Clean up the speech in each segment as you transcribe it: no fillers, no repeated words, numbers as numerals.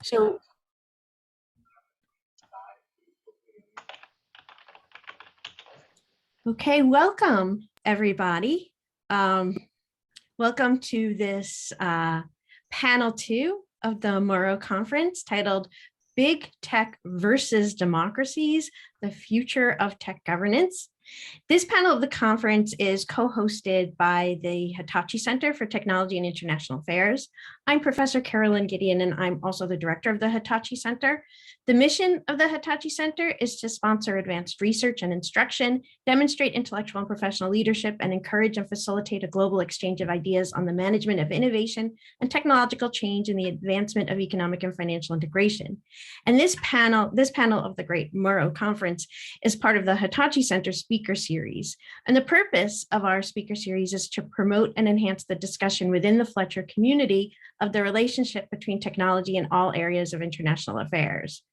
So, okay, welcome everybody. Welcome to this panel 2 of the Murrow Conference titled Big Tech versus Democracies, the Future of Tech Governance. This panel of the conference is co-hosted by the Hitachi Center for Technology and International Affairs. I'm Professor Carolyn Gideon, and I'm also the director of the Hitachi Center. The mission of the Hitachi Center is to sponsor advanced research and instruction, demonstrate intellectual and professional leadership, and encourage and facilitate a global exchange of ideas on the management of innovation and technological change and the advancement of economic and financial integration. And this panel of the Great Murrow Conference is part of the Hitachi Center Speaker Series. And the purpose of our speaker series is to promote and enhance the discussion within the Fletcher community of the relationship between technology and all areas of international affairs.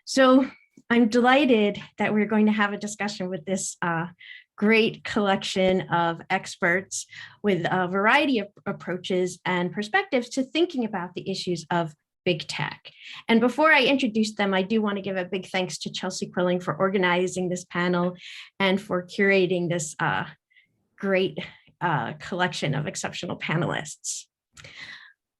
So I'm delighted that we're going to have a discussion with this great collection of experts with a variety of approaches and perspectives to thinking about the issues of big tech. And before I introduce them, I do want to give a big thanks to Chelsea Quilling for organizing this panel and for curating this great collection of exceptional panelists.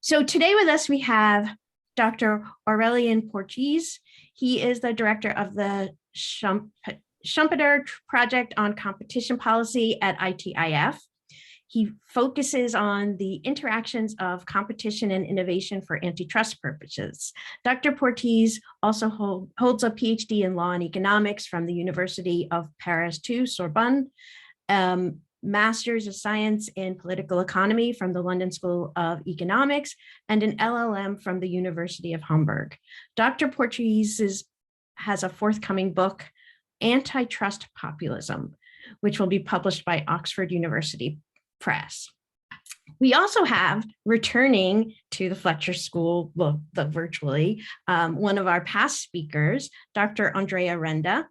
So today with us, we have Dr. Aurelian Portuese. He is the director of the Schumpeter Project on Competition Policy at ITIF. He focuses on the interactions of competition and innovation for antitrust purposes. Dr. Portuese also holds a PhD in law and economics from the University of Paris II, Sorbonne, Master's of Science in Political Economy from the London School of Economics, and an LLM from the University of Hamburg. Dr. Portuese has a forthcoming book, Antitrust Populism, which will be published by Oxford University Press. We also have returning to the Fletcher School, well, virtually, one of our past speakers, Dr. Andrea Renda,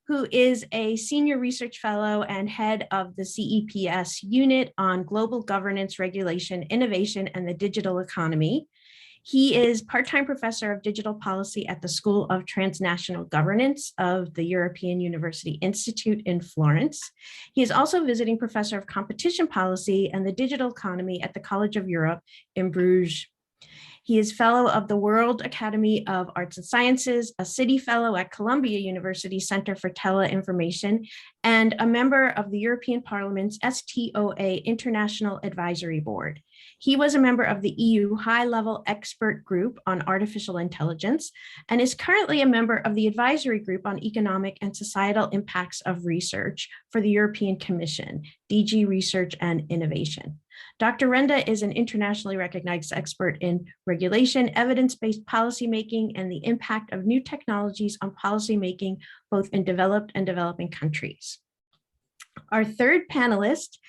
who is a senior research fellow and head of the CEPS unit on global governance, regulation, innovation, and the digital economy. He is part-time professor of digital policy at the School of Transnational Governance of the European University Institute in Florence. He is also visiting professor of competition policy and the digital economy at the College of Europe in Bruges. He is fellow of the World Academy of Arts and Sciences, a City Fellow at Columbia University Center for Teleinformation, and a member of the European Parliament's STOA International Advisory Board. He was a member of the EU High-Level Expert Group on Artificial Intelligence and is currently a member of the Advisory Group on Economic and Societal Impacts of Research for the European Commission, DG Research and Innovation. Dr. Renda is an internationally recognized expert in regulation, evidence-based policymaking, and the impact of new technologies on policymaking, both in developed and developing countries. Our third panelist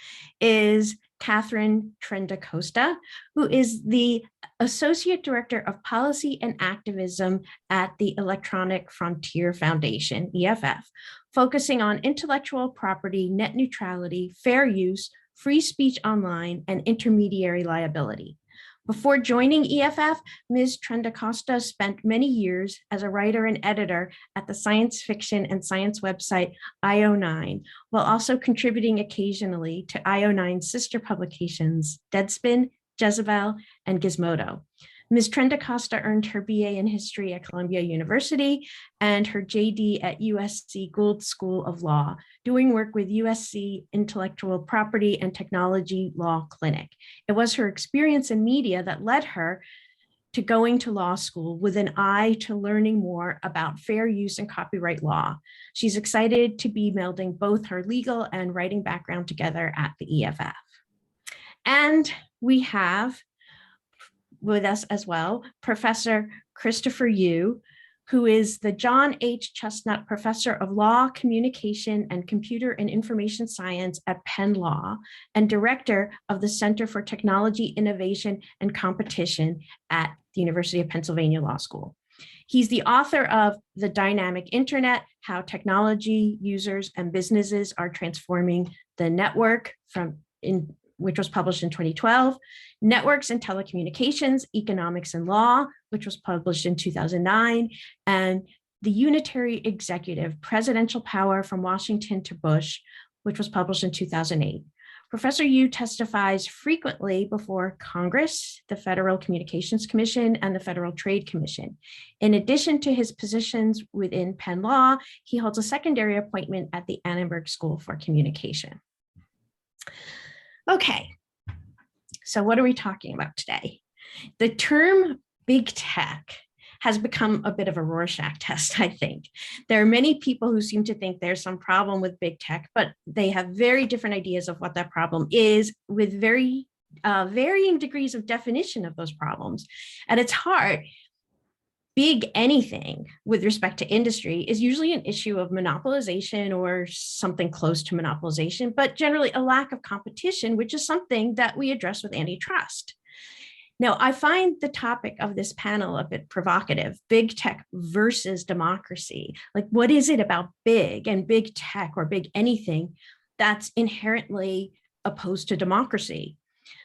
is Katharine Trendacosta, who is the Associate Director of Policy and Activism at the Electronic Frontier Foundation, EFF, focusing on intellectual property, net neutrality, fair use, free speech online, and intermediary liability. Before joining EFF, Ms. Trendacosta spent many years as a writer and editor at the science fiction and science website IO9, while also contributing occasionally to IO9's sister publications, Deadspin, Jezebel, and Gizmodo. Ms. Trendacosta earned her BA in history at Columbia University and her JD at USC Gould School of Law, doing work with USC Intellectual Property and Technology Law Clinic. It was her experience in media that led her to going to law school with an eye to learning more about fair use and copyright law. She's excited to be melding both her legal and writing background together at the EFF. And we have with us as well, Professor Christopher Yu, who is the John H. Chestnut Professor of Law, Communication, and Computer and Information Science at Penn Law, and Director of the Center for Technology, Innovation, and Competition at the University of Pennsylvania Law School. He's the author of The Dynamic Internet, How Technology, Users, and Businesses Are Transforming the Network, which was published in 2012, Networks and Telecommunications, Economics and Law, which was published in 2009, and The Unitary Executive, Presidential Power from Washington to Bush, which was published in 2008. Professor Yu testifies frequently before Congress, the Federal Communications Commission, and the Federal Trade Commission. In addition to his positions within Penn Law, he holds a secondary appointment at the Annenberg School for Communication. Okay, so what are we talking about today? The term big tech has become a bit of a Rorschach test, I think. There are many people who seem to think there's some problem with big tech, but they have very different ideas of what that problem is, with very varying degrees of definition of those problems. At its heart, big anything with respect to industry is usually an issue of monopolization or something close to monopolization, but generally a lack of competition, which is something that we address with antitrust. Now, I find the topic of this panel a bit provocative: big tech versus democracy. Like, what is it about big and big tech or big anything that's inherently opposed to democracy?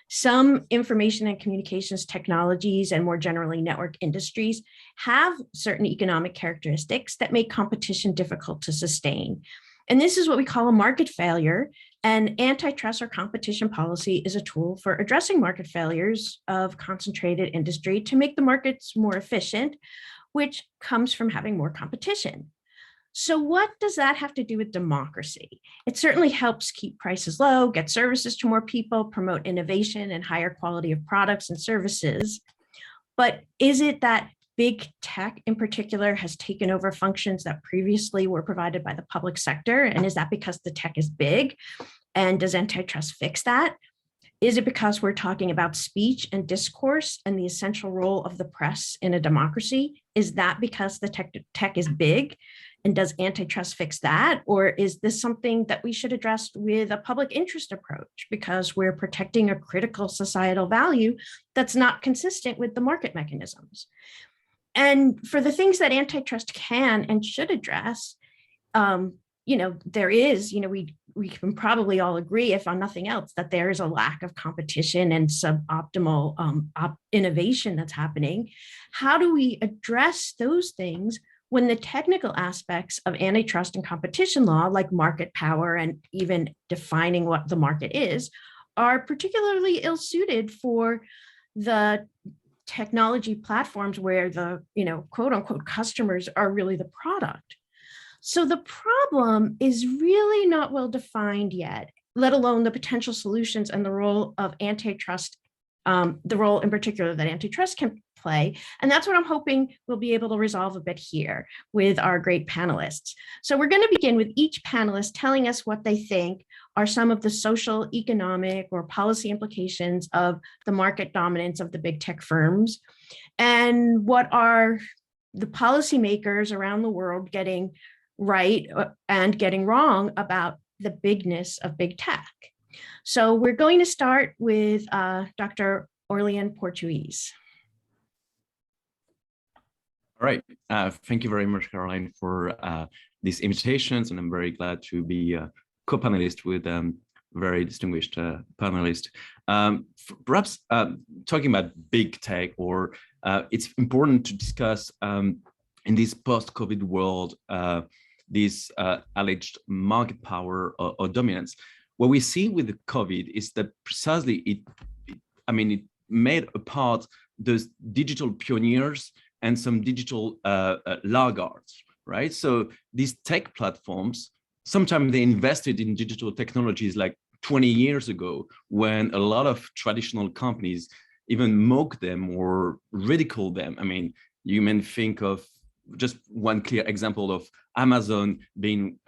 Some information and communications technologies, and more generally network industries, have certain economic characteristics that make competition difficult to sustain. And this is what we call a market failure. And antitrust or competition policy is a tool for addressing market failures of concentrated industry to make the markets more efficient, which comes from having more competition. So what does that have to do with democracy? It certainly helps keep prices low, get services to more people, promote innovation and higher quality of products and services. But is it that big tech in particular has taken over functions that previously were provided by the public sector? And is that because the tech is big? And does antitrust fix that? Is it because we're talking about speech and discourse and the essential role of the press in a democracy? Is that because the tech is big? And does antitrust fix that? Or is this something that we should address with a public interest approach because we're protecting a critical societal value that's not consistent with the market mechanisms? And for the things that antitrust can and should address, there is, we can probably all agree, if on nothing else, that there is a lack of competition and suboptimal innovation that's happening. How do we address those things when the technical aspects of antitrust and competition law, like market power and even defining what the market is, are particularly ill-suited for the technology platforms where the, quote unquote customers are really the product? So the problem is really not well defined yet, let alone the potential solutions and the role of antitrust, the role in particular that antitrust can play. And that's what I'm hoping we'll be able to resolve a bit here with our great panelists. So we're going to begin with each panelist telling us what they think are some of the social, economic, or policy implications of the market dominance of the big tech firms, and what are the policymakers around the world getting right and getting wrong about the bigness of big tech. So we're going to start with Dr. Aurelian Portuese. All right. Thank you very much, Caroline, for these invitations, and I'm very glad to be a co-panelist with very distinguished panelists. Perhaps talking about big tech, or it's important to discuss in this post-COVID world, this alleged market power or dominance. What we see with the COVID is that precisely it made apart those digital pioneers and some digital laggards, right? So these tech platforms, sometimes they invested in digital technologies like 20 years ago, when a lot of traditional companies even mock them or ridicule them. I mean, you may think of just one clear example of Amazon being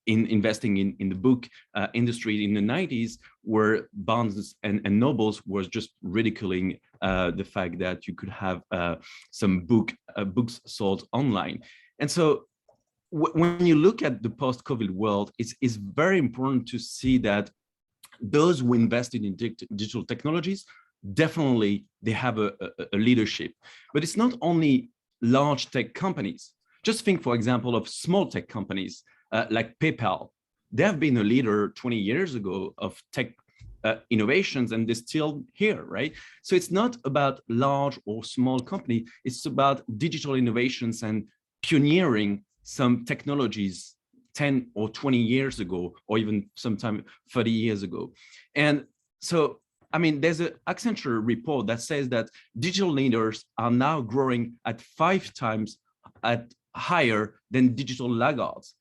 investing in the book industry in the 90s, where Barnes and Nobles was just ridiculing the fact that you could have some books sold online. And so when you look at the post-COVID world, it's very important to see that those who invested in digital technologies, definitely they have a leadership. But it's not only large tech companies. Just think, for example, of small tech companies like PayPal. They have been a leader 20 years ago of tech innovations, and they're still here, right? So it's not about large or small company, it's about digital innovations and pioneering some technologies 10 or 20 years ago, or even sometime 30 years ago. And so, I mean, there's an Accenture report that says that digital leaders are now growing at 5 times higher than digital laggards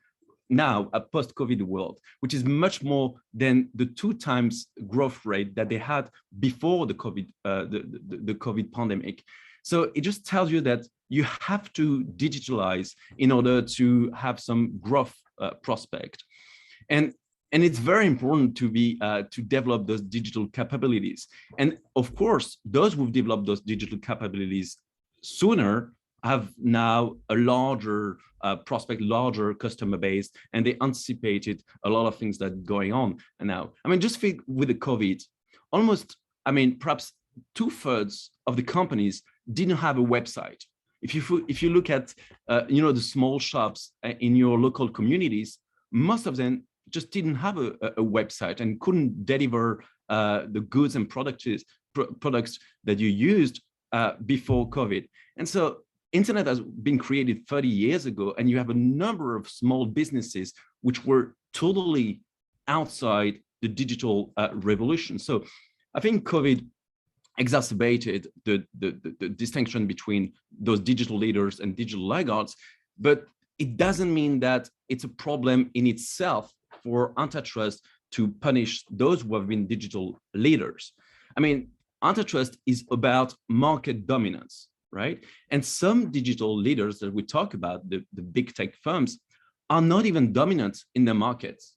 now, a post-COVID world, which is much more than the 2 times growth rate that they had before the COVID, the COVID pandemic. So it just tells you that you have to digitalize in order to have some growth prospect. And it's very important to be to develop those digital capabilities. And of course, those who've developed those digital capabilities sooner have now a larger prospect, larger customer base, and they anticipated a lot of things that are going on. And now, I mean, just think with the COVID, almost, I mean, perhaps 2/3 of the companies didn't have a website. If you look at, you know, the small shops in your local communities, most of them just didn't have a website and couldn't deliver the goods and products that you used before COVID. And so internet has been created 30 years ago, and you have a number of small businesses which were totally outside the digital revolution. So I think COVID exacerbated the distinction between those digital leaders and digital laggards, but it doesn't mean that it's a problem in itself for antitrust to punish those who have been digital leaders. I mean, antitrust is about market dominance, right? And some digital leaders that we talk about, the big tech firms, are not even dominant in their markets.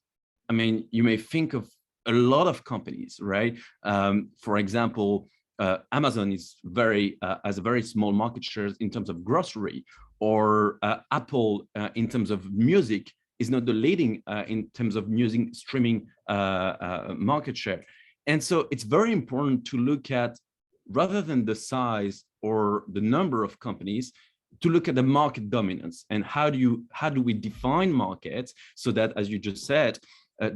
I mean, you may think of a lot of companies, right? For example, Amazon is has a very small market share in terms of grocery, or Apple in terms of music is not the leading in terms of music streaming market share. And so it's very important to look at, rather than the size or the number of companies, to look at the market dominance and how do we define markets so that, as you just said,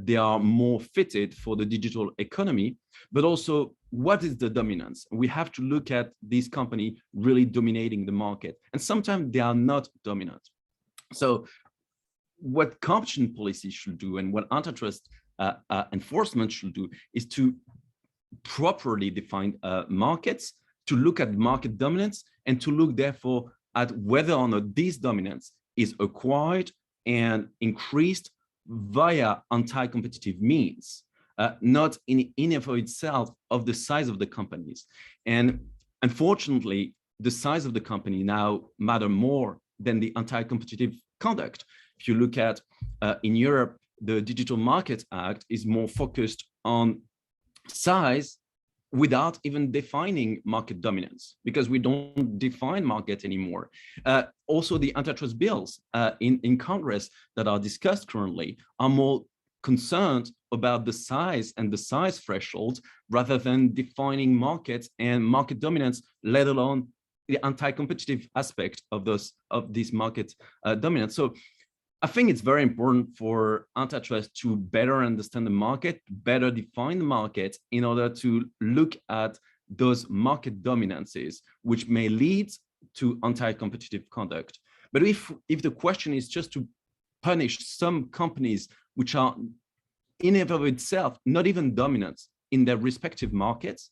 they are more fitted for the digital economy, but also what is the dominance? We have to look at these companies really dominating the market, and sometimes they are not dominant. So what competition policy should do and what antitrust enforcement should do is to properly define markets, to look at market dominance, and to look therefore at whether or not this dominance is acquired and increased via anti-competitive means, not in and of itself of the size of the companies. And unfortunately, the size of the company now matter more than the anti-competitive conduct. If you look at in Europe, the Digital Markets Act is more focused on size without even defining market dominance, because we don't define market anymore. Also, the antitrust bills in Congress that are discussed currently are more concerned about the size and the size threshold rather than defining markets and market dominance, let alone the anti-competitive aspect of these market dominance. So I think it's very important for antitrust to better understand the market, better define the market in order to look at those market dominances, which may lead to anti-competitive conduct. But if the question is just to punish some companies which are in and of itself not even dominant in their respective markets,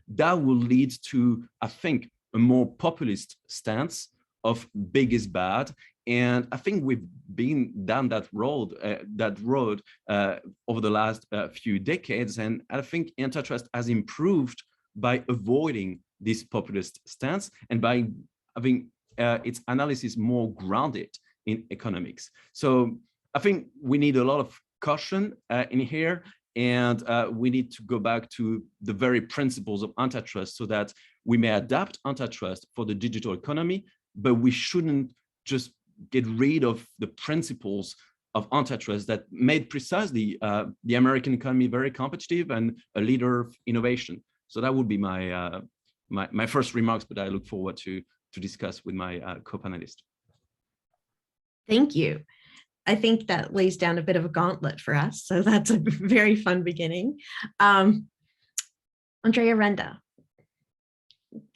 that will lead to, I think, a more populist stance of big is bad. And I think we've been down that road over the last few decades. And I think antitrust has improved by avoiding this populist stance and by having its analysis more grounded in economics. So I think we need a lot of caution in here, and we need to go back to the very principles of antitrust so that we may adapt antitrust for the digital economy, but we shouldn't just get rid of the principles of antitrust that made precisely the American economy very competitive and a leader of innovation. So that would be my my first remarks, but I look forward to discuss with my co-panelist. Thank you. I think that lays down a bit of a gauntlet for us, so that's a very fun beginning. Andrea Renda.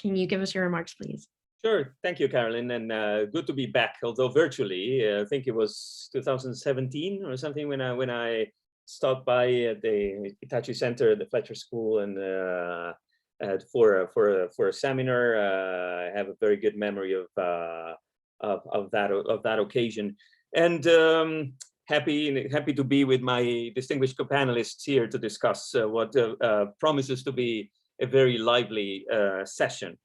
Can you give us your remarks, please? Sure. Thank you, Carolyn, and good to be back, although virtually. I think it was 2017 or something when I stopped by at the Hitachi Center at the Fletcher School and for a seminar. I have a very good memory of that occasion, and happy to be with my distinguished co-panelists here to discuss what promises to be a very lively session.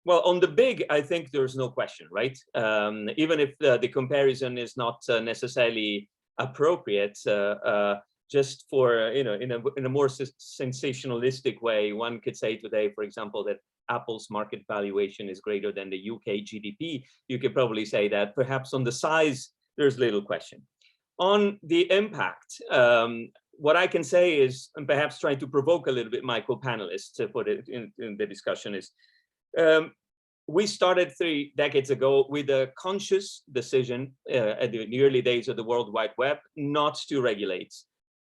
Well, on the big, I think there's no question, right? Even if the comparison is not necessarily appropriate, just for, in a more sensationalistic way, one could say today, for example, that Apple's market valuation is greater than the UK GDP. You could probably say that perhaps on the size, there's little question. On the impact, what I can say is, and perhaps trying to provoke a little bit my co-panelists to put it in the discussion is, we started 3 decades ago with a conscious decision at the early days of the World Wide Web not to regulate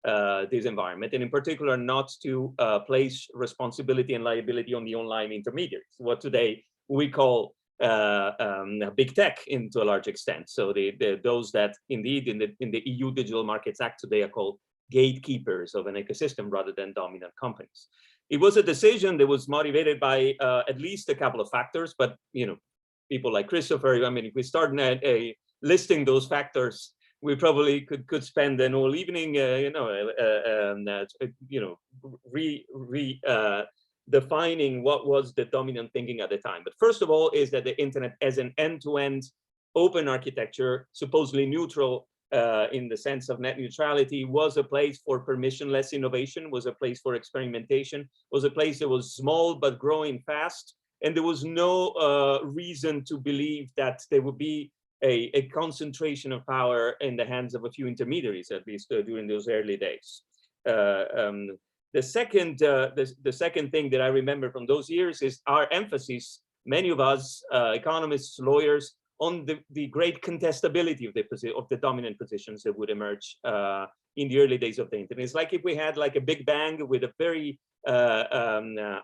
this environment, and in particular not to place responsibility and liability on the online intermediaries, what today we call big tech to a large extent. So those that indeed in the EU Digital Markets Act today are called gatekeepers of an ecosystem rather than dominant companies. It was a decision that was motivated by at least a couple of factors, but people like Christopher, I mean, if we start listing those factors, we probably could spend an whole evening, defining what was the dominant thinking at the time. But first of all, is that the internet as an end-to-end open architecture, supposedly neutral in the sense of net neutrality, was a place for permissionless innovation, was a place for experimentation, was a place that was small but growing fast, and there was no reason to believe that there would be a concentration of power in the hands of a few intermediaries, at least during those early days. The second thing that I remember from those years is our emphasis, many of us, economists, lawyers, on the great contestability of the dominant positions that would emerge in the early days of the internet. It's like if we had like a big bang with a very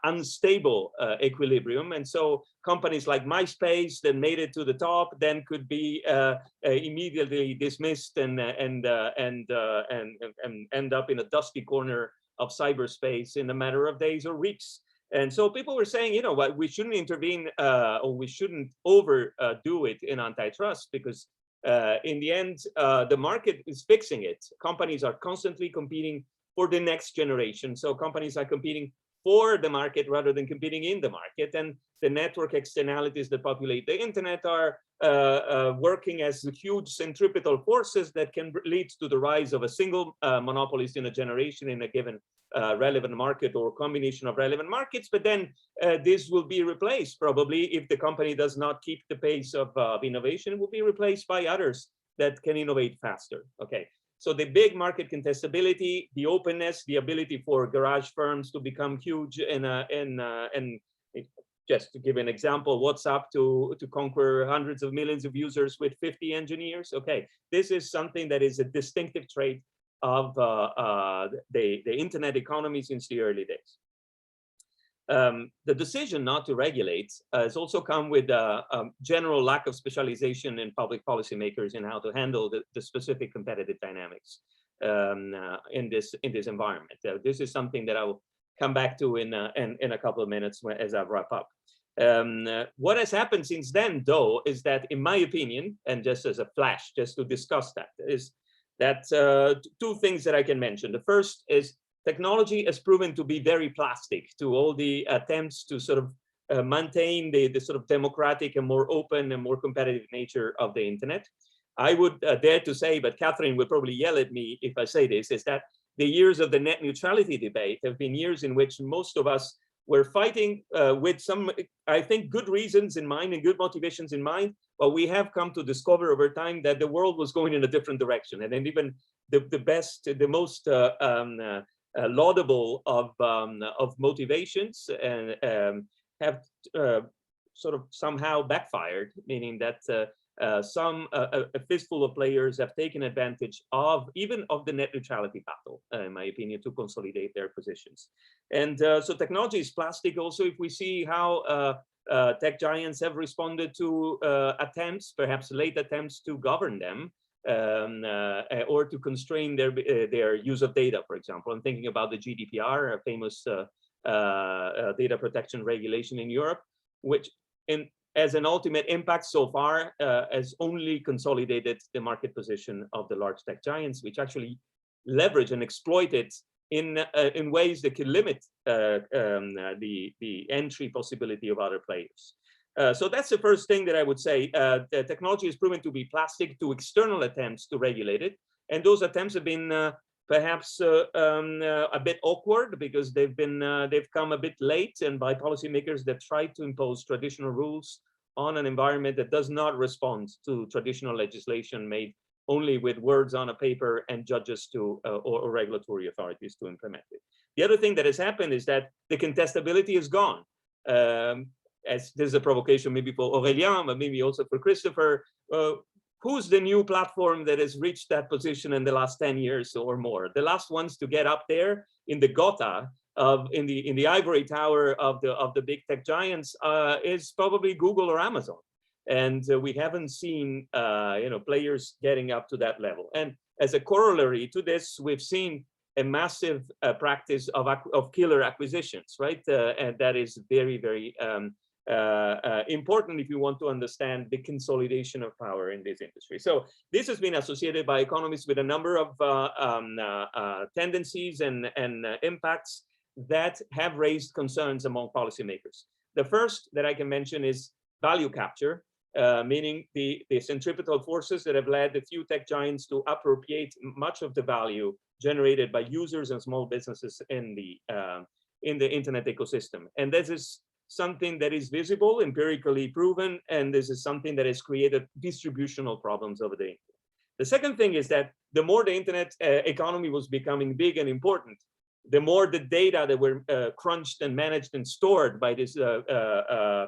unstable equilibrium, and so companies like MySpace that made it to the top then could be immediately dismissed and end up in a dusty corner of cyberspace in a matter of days or weeks. And so people were saying, what, we shouldn't intervene or we shouldn't overdo it in antitrust, because in the end, the market is fixing it. Companies are constantly competing for the next generation. So companies are competing for the market rather than competing in the market. And the network externalities that populate the internet are working as huge centripetal forces that can lead to the rise of a single monopolist in a generation in a given relevant market or combination of relevant markets. But then this will be replaced probably, if the company does not keep the pace of innovation, it will be replaced by others that can innovate faster. Okay. So the big market contestability, the openness, the ability for garage firms to become huge, and just to give an example, WhatsApp to conquer hundreds of millions of users with 50 engineers. Okay, this is something that is a distinctive trait of the internet economy since the early days. The decision not to regulate has also come with a general lack of specialization in public policymakers in how to handle the specific competitive dynamics in this environment. This is something that I will come back to in a couple of minutes as I wrap up. What has happened since then, though, is that, in my opinion, and just as a flash, just to discuss that, is that two things that I can mention. The first is technology has proven to be very plastic to all the attempts to sort of maintain the sort of democratic and more open and more competitive nature of the internet. I would dare to say, but Katharine will probably yell at me if I say this, is that the years of the net neutrality debate have been years in which most of us were fighting with some, I think, good reasons in mind and good motivations in mind, but we have come to discover over time that the world was going in a different direction. And then even the best, the most laudable of motivations have sort of somehow backfired, meaning that A fistful of players have taken advantage of even of the net neutrality battle, in my opinion, to consolidate their positions. And so technology is plastic. Also, if we see how tech giants have responded to attempts, perhaps late attempts, to govern them or to constrain their use of data, for example. I'm thinking about the GDPR, a famous data protection regulation in Europe, which as an ultimate impact so far has only consolidated the market position of the large tech giants, which actually leverage and exploit it in ways that can limit the entry possibility of other players. So that's the first thing that I would say. The technology has proven to be plastic to external attempts to regulate it, and those attempts have been perhaps a bit awkward because they've come a bit late, and by policymakers that try to impose traditional rules on an environment that does not respond to traditional legislation made only with words on a paper and judges to or regulatory authorities to implement it. The other thing that has happened is that the contestability is gone. As there's a provocation maybe for Aurelian, but maybe also for Christopher. Who's the new platform that has reached that position in the last 10 years or more? The last ones to get up there in the Gotha in the ivory tower of the big tech giants is probably Google or Amazon, and we haven't seen players getting up to that level. And as a corollary to this, we've seen a massive practice of killer acquisitions, right? And that is very, very important if you want to understand the consolidation of power in this industry. So this has been associated by economists with a number of tendencies and impacts that have raised concerns among policymakers. The first that I can mention is value capture, meaning the centripetal forces that have led a few tech giants to appropriate much of the value generated by users and small businesses in the internet ecosystem. And this is something that is visible, empirically proven, and this is something that has created distributional problems over the internet. The second thing is that the more the internet economy was becoming big and important, the more the data that were crunched and managed and stored by this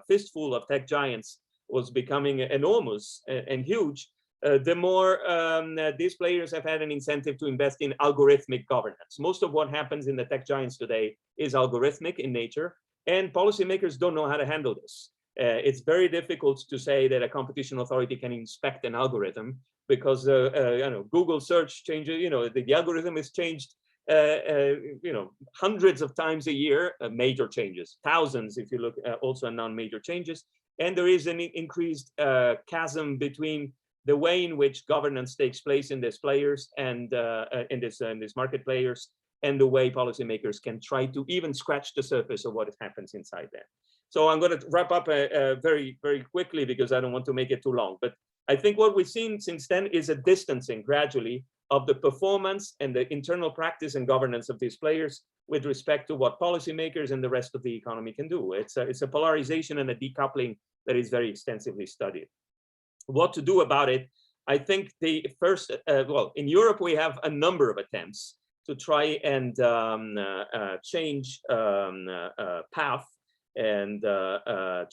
fistful of tech giants was becoming enormous and huge, the more these players have had an incentive to invest in algorithmic governance. Most of what happens in the tech giants today is algorithmic in nature, and policymakers don't know how to handle this. It's very difficult to say that a competition authority can inspect an algorithm because Google search changes. The algorithm is changed hundreds of times a year, major changes, thousands if you look also at non-major changes. And there is an increased chasm between the way in which governance takes place in these players and in this market players, and the way policymakers can try to even scratch the surface of what happens inside there. So I'm going to wrap up very, very quickly because I don't want to make it too long. But I think what we've seen since then is a distancing gradually of the performance and the internal practice and governance of these players with respect to what policymakers and the rest of the economy can do. It's a polarization and a decoupling that is very extensively studied. What to do about it? I think the first, in Europe, we have a number of attempts to try and change path and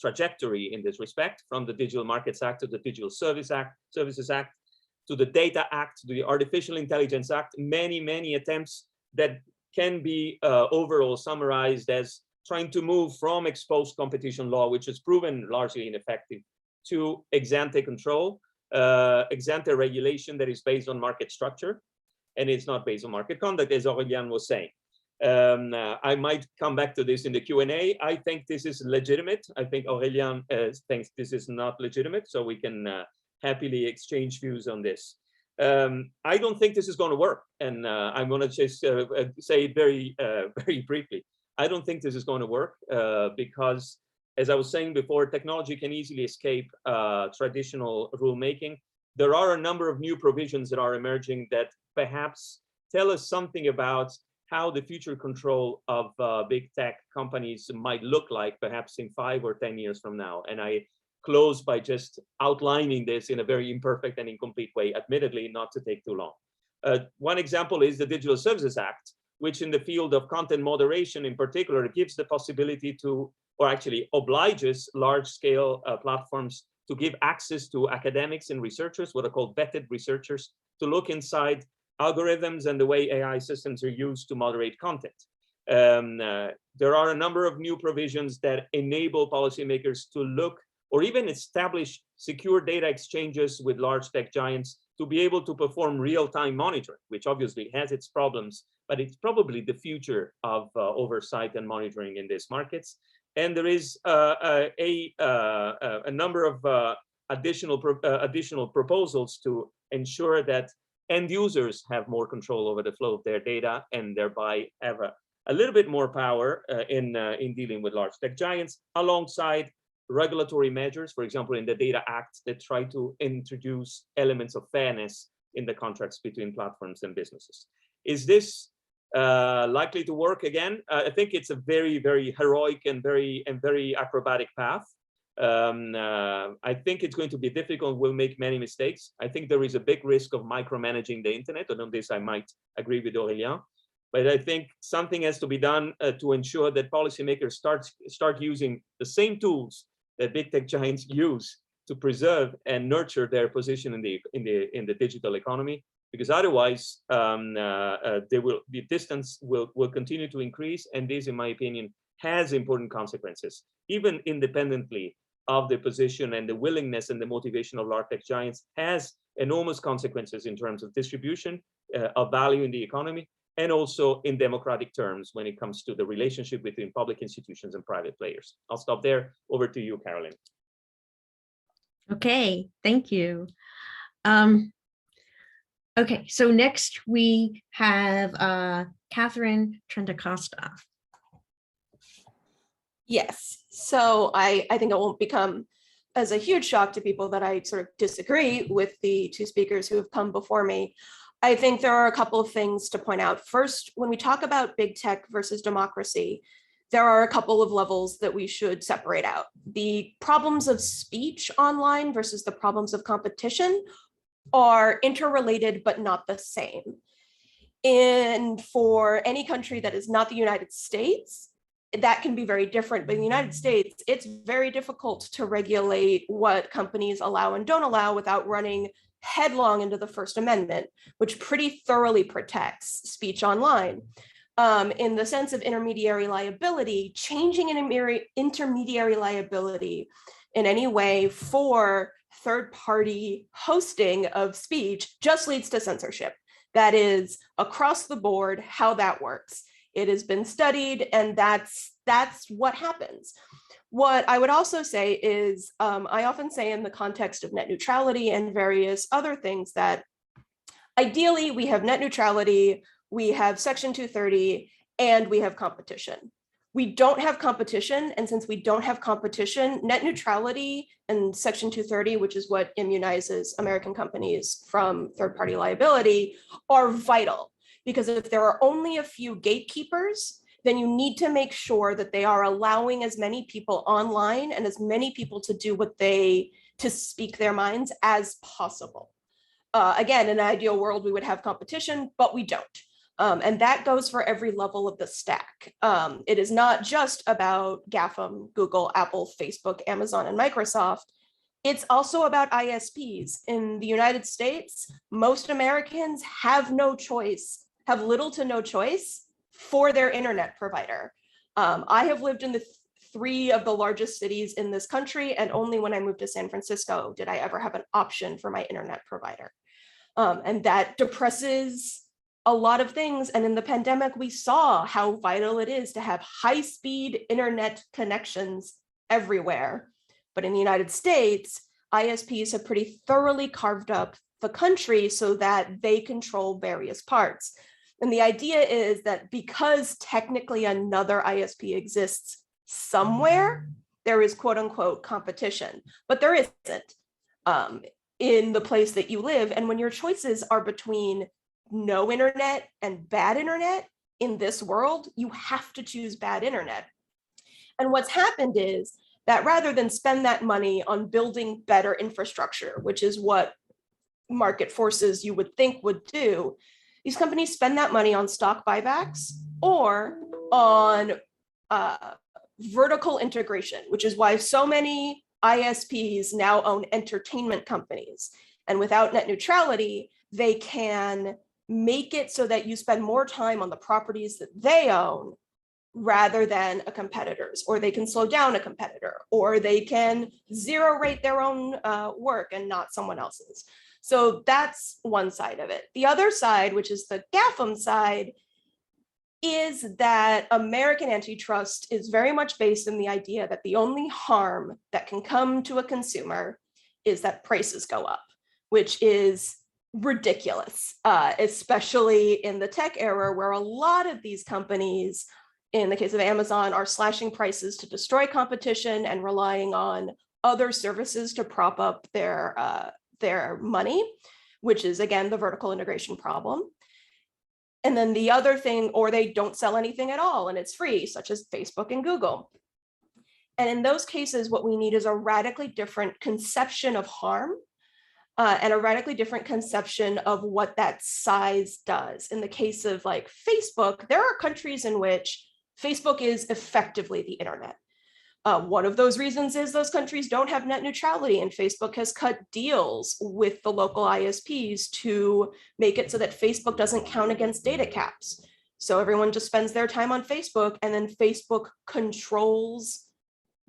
trajectory in this respect, from the Digital Markets Act to the Digital Services Act, to the Data Act, to the Artificial Intelligence Act, many attempts that can be overall summarized as trying to move from exposed competition law, which has proven largely ineffective, to ex-ante control, ex-ante regulation that is based on market structure, and it's not based on market conduct, as Aurelian was saying. I might come back to this in the Q&A. I think this is legitimate. I think Aurelian thinks this is not legitimate, so we can happily exchange views on this. I don't think this is going to work, and I'm going to just say it very, very briefly. I don't think this is going to work because, as I was saying before, technology can easily escape traditional rulemaking. There are a number of new provisions that are emerging that perhaps tell us something about how the future control of big tech companies might look like, perhaps in 5 or 10 years from now. And I close by just outlining this in a very imperfect and incomplete way, admittedly, not to take too long. One example is the Digital Services Act, which in the field of content moderation in particular gives the possibility to, or actually obliges large-scale platforms to give access to academics and researchers, what are called vetted researchers, to look inside algorithms and the way AI systems are used to moderate content. There are a number of new provisions that enable policymakers to look or even establish secure data exchanges with large tech giants to be able to perform real-time monitoring, which obviously has its problems, but it's probably the future of oversight and monitoring in these markets. And there is a number of additional proposals to ensure that end users have more control over the flow of their data and thereby have a little bit more power in dealing with large tech giants, alongside regulatory measures, for example, in the Data Act, that try to introduce elements of fairness in the contracts between platforms and businesses. Is this likely to work again? I think it's a very, very heroic and very acrobatic path. I think it's going to be difficult. We'll make many mistakes. I think there is a big risk of micromanaging the internet. And on this, I might agree with Aurelian. But I think something has to be done to ensure that policymakers start using the same tools that big tech giants use to preserve and nurture their position in the digital economy. Because otherwise, the distance will continue to increase, and this, in my opinion, has important consequences, even independently of the position and the willingness and the motivation of large tech giants, has enormous consequences in terms of distribution of value in the economy, and also in democratic terms when it comes to the relationship between public institutions and private players. I'll stop there. Over to you, Carolyn. Okay, thank you. Okay, so next we have Katharine Trendacosta. Yes, so I think it won't become as a huge shock to people that I sort of disagree with the two speakers who have come before me. I think there are a couple of things to point out. First, when we talk about big tech versus democracy, there are a couple of levels that we should separate out. The problems of speech online versus the problems of competition are interrelated, but not the same. And for any country that is not the United States, that can be very different. But in the United States, it's very difficult to regulate what companies allow and don't allow without running headlong into the First Amendment, which pretty thoroughly protects speech online. In the sense of intermediary liability, changing intermediary liability in any way for third-party hosting of speech just leads to censorship. That is across the board how that works. It has been studied, and that's what happens. What I would also say is, I often say in the context of net neutrality and various other things that ideally we have net neutrality, we have Section 230, and we have competition. We don't have competition, and since we don't have competition, net neutrality and Section 230, which is what immunizes American companies from third-party liability, are vital. Because if there are only a few gatekeepers, then you need to make sure that they are allowing as many people online and as many people to do to speak their minds as possible. Again, in an ideal world, we would have competition, but we don't. And that goes for every level of the stack. It is not just about GAFAM, Google, Apple, Facebook, Amazon, and Microsoft. It's also about ISPs. In the United States, most Americans have little to no choice for their internet provider. I have lived in the 3 of the largest cities in this country, and only when I moved to San Francisco did I ever have an option for my internet provider. And that depresses a lot of things. And in the pandemic, we saw how vital it is to have high-speed internet connections everywhere. But in the United States, ISPs have pretty thoroughly carved up the country so that they control various parts. And the idea is that because technically another ISP exists somewhere, there is quote unquote competition, but there isn't in the place that you live. And when your choices are between no internet and bad internet in this world, you have to choose bad internet. And what's happened is that rather than spend that money on building better infrastructure, which is what market forces you would think would do, these companies spend that money on stock buybacks or on vertical integration, which is why so many ISPs now own entertainment companies. And without net neutrality, they can make it so that you spend more time on the properties that they own rather than a competitor's, or they can slow down a competitor, or they can zero rate their own work and not someone else's. So that's one side of it. The other side, which is the GAFAM side, is that American antitrust is very much based in the idea that the only harm that can come to a consumer is that prices go up, which is ridiculous, especially in the tech era where a lot of these companies, in the case of Amazon, are slashing prices to destroy competition and relying on other services to prop up their money, which is, again, the vertical integration problem. And then the other thing, or they don't sell anything at all and it's free, such as Facebook and Google. And in those cases, what we need is a radically different conception of harm and a radically different conception of what that size does. In the case of like Facebook, there are countries in which Facebook is effectively the internet. One of those reasons is those countries don't have net neutrality, and Facebook has cut deals with the local ISPs to make it so that Facebook doesn't count against data caps. So everyone just spends their time on Facebook, and then Facebook controls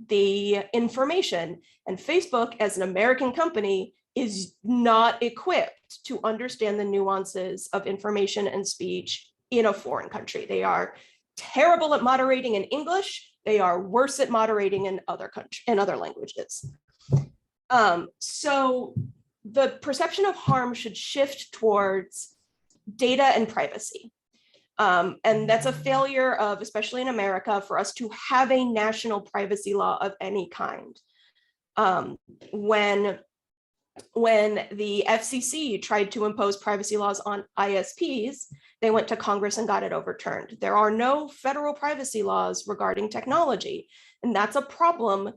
the information. And Facebook, as an American company, is not equipped to understand the nuances of information and speech in a foreign country. They are terrible at moderating in English. They are worse at moderating in other languages. So the perception of harm should shift towards data and privacy. And that's a failure of, especially in America, for us to have a national privacy law of any kind. When the FCC tried to impose privacy laws on ISPs, they went to Congress and got it overturned. There are no federal privacy laws regarding technology, and that's a problem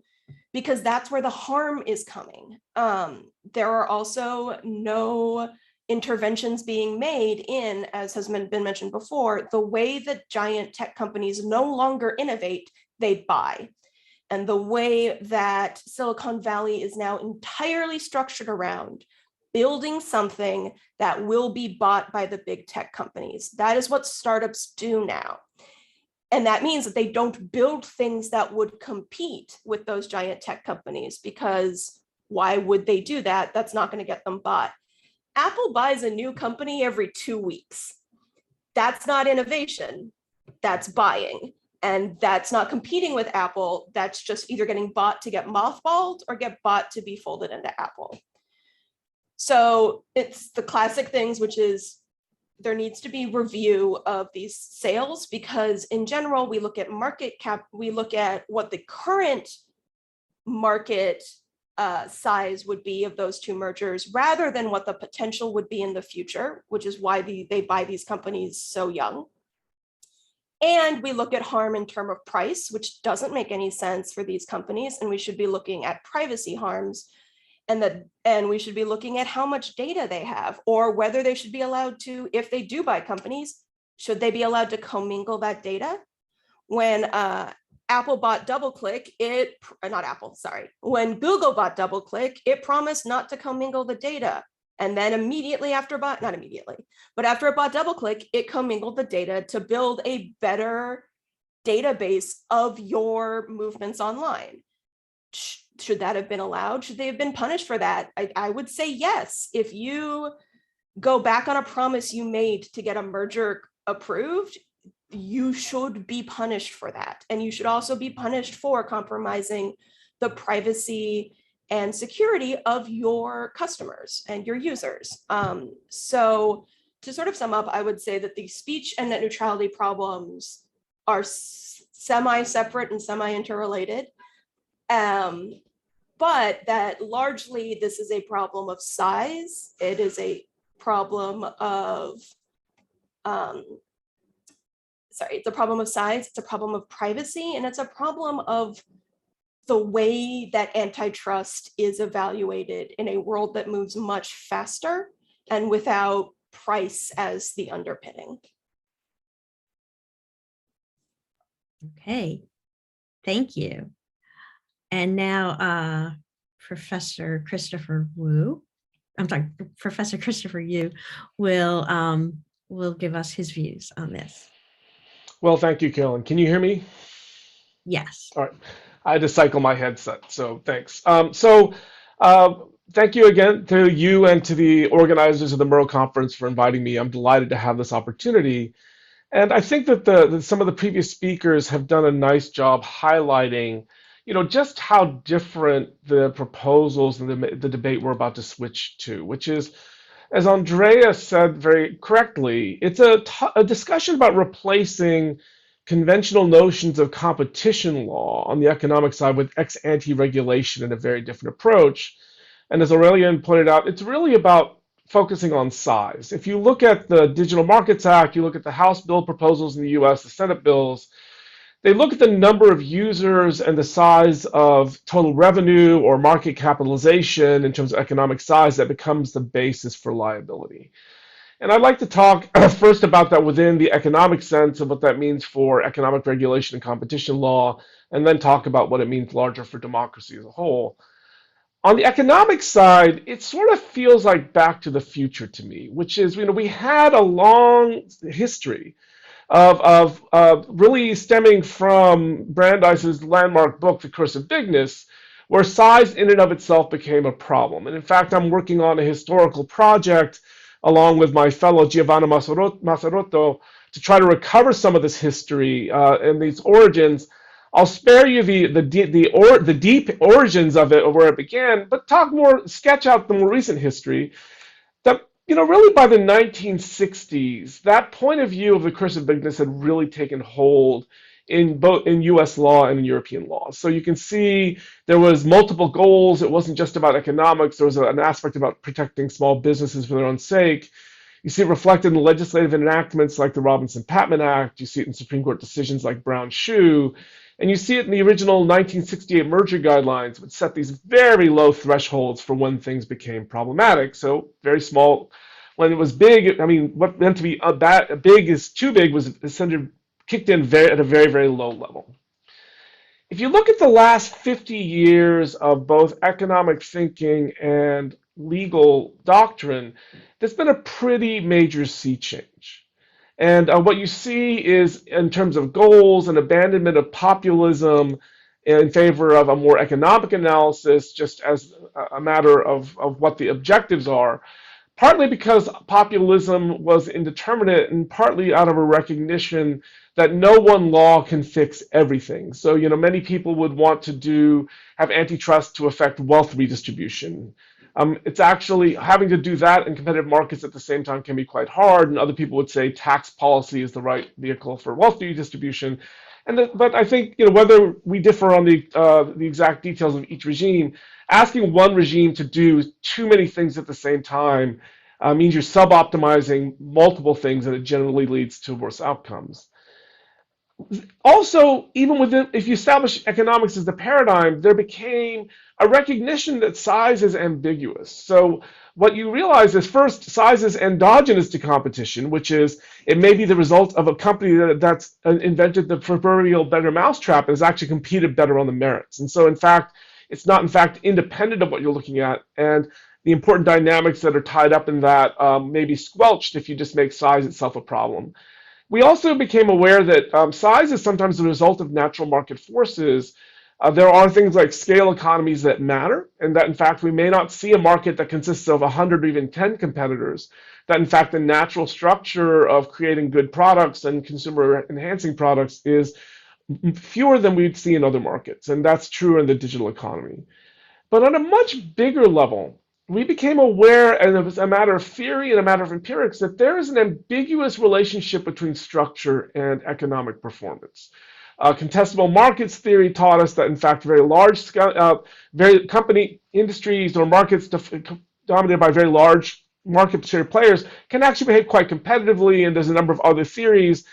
because that's where the harm is coming. There are also no interventions being made in, as has been mentioned before, the way that giant tech companies no longer innovate, they buy. And the way that Silicon Valley is now entirely structured around building something that will be bought by the big tech companies. That is what startups do now. And that means that they don't build things that would compete with those giant tech companies, because why would they do that? That's not going to get them bought. Apple buys a new company every 2 weeks. That's not innovation, that's buying. And that's not competing with Apple. That's just either getting bought to get mothballed or get bought to be folded into Apple. So it's the classic things, which is there needs to be review of these sales, because in general, we look at market cap, we look at what the current market size would be of those two mergers, rather than what the potential would be in the future, which is why they buy these companies so young. And we look at harm in terms of price, which doesn't make any sense for these companies. And we should be looking at privacy harms, and we should be looking at how much data they have, or whether they should be allowed to, if they do buy companies, should they be allowed to commingle that data? When Apple bought DoubleClick, when Google bought DoubleClick, it promised not to commingle the data. And then immediately after after it bought DoubleClick, it commingled the data to build a better database of your movements online. Should that have been allowed? Should they have been punished for that? I would say yes. If you go back on a promise you made to get a merger approved, you should be punished for that. And you should also be punished for compromising the privacy and security of your customers and your users. So to sort of sum up, I would say that the speech and net neutrality problems are semi-separate and semi-interrelated, but that largely this is a problem of size. It is a problem of, it's a problem of size, it's a problem of privacy, and it's a problem of the way that antitrust is evaluated in a world that moves much faster and without price as the underpinning. Okay, thank you. And now Professor Christopher Wu, Professor Christopher Yu will give us his views on this. Well, thank you, Carolyn. Can you hear me? Yes. All right. I had to cycle my headset, so thanks. Thank you again to you and to the organizers of the Murrow Conference for inviting me. I'm delighted to have this opportunity. And I think that some of the previous speakers have done a nice job highlighting, just how different the proposals and the debate we're about to switch to, which is, as Andrea said very correctly, it's a discussion about replacing conventional notions of competition law on the economic side with ex-ante regulation and a very different approach. And as Aurelian pointed out, it's really about focusing on size. If you look at the Digital Markets Act, you look at the House bill proposals in the US, the Senate bills, they look at the number of users and the size of total revenue or market capitalization in terms of economic size that becomes the basis for liability. And I'd like to talk first about that within the economic sense of what that means for economic regulation and competition law, and then talk about what it means larger for democracy as a whole. On the economic side, it sort of feels like Back to the Future to me, which is, we had a long history of really stemming from Brandeis's landmark book, The Curse of Bigness, where size in and of itself became a problem. And in fact, I'm working on a historical project along with my fellow Giovanni Massarotto to try to recover some of this history and these origins. I'll spare you the deep origins of it, or where it began, but sketch out the more recent history. That really by the 1960s, that point of view of the curse of bigness had really taken hold in U.S. law and in European law. So you can see there was multiple goals. It wasn't just about economics. There was an aspect about protecting small businesses for their own sake. You see it reflected in legislative enactments like the Robinson-Patman Act. You see it in Supreme Court decisions like Brown-Shoe. And you see it in the original 1968 merger guidelines, which set these very low thresholds for when things became problematic. So very small. When it was big, what meant to be big is too big was essentially kicked in at a very, very low level. If you look at the last 50 years of both economic thinking and legal doctrine, there's been a pretty major sea change. And what you see is, in terms of goals, an abandonment of populism in favor of a more economic analysis, just as a matter of what the objectives are, partly because populism was indeterminate and partly out of a recognition that no one law can fix everything. So, many people would want to have antitrust to affect wealth redistribution. It's actually having to do that in competitive markets at the same time can be quite hard, and other people would say tax policy is the right vehicle for wealth redistribution. But I think whether we differ on the exact details of each regime, asking one regime to do too many things at the same time means you're sub-optimizing multiple things, and it generally leads to worse outcomes. Also, even if you establish economics as the paradigm, there became a recognition that size is ambiguous. So what you realize is, first, size is endogenous to competition, which is it may be the result of a company that's invented the proverbial better mousetrap and has actually competed better on the merits. And so, in fact, it's not, in fact, independent of what you're looking at. And the important dynamics that are tied up in that may be squelched if you just make size itself a problem. We also became aware that size is sometimes the result of natural market forces. There are things like scale economies that matter, and that in fact we may not see a market that consists of 100 or even 10 competitors, that in fact the natural structure of creating good products and consumer enhancing products is fewer than we'd see in other markets, and that's true in the digital economy. But on a much bigger level, we became aware, and it was a matter of theory and a matter of empirics, that there is an ambiguous relationship between structure and economic performance. Contestable markets theory taught us that, in fact, very company industries or markets dominated by very large market share players can actually behave quite competitively, and there's a number of other theories.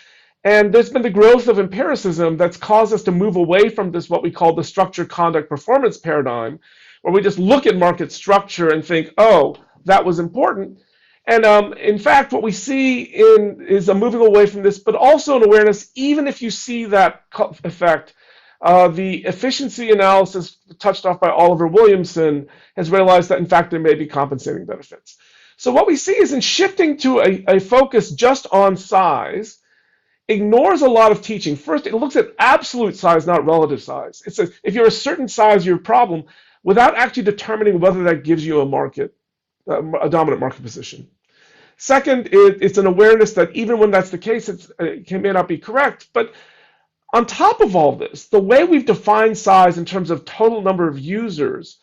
And there's been the growth of empiricism that's caused us to move away from this, what we call the structure, conduct, performance paradigm, where we just look at market structure and think, oh, that was important. And in fact, what we see is a moving away from this, but also an awareness, even if you see that effect, The efficiency analysis touched off by Oliver Williamson has realized that, in fact, there may be compensating benefits. So what we see is in shifting to a focus just on size, ignores a lot of teaching. First, it looks at absolute size, not relative size. It says if you're a certain size, you're a problem, without actually determining whether that gives you a dominant market position. Second, it's an awareness that even when that's the case, it may not be correct. But on top of all this, the way we've defined size in terms of total number of users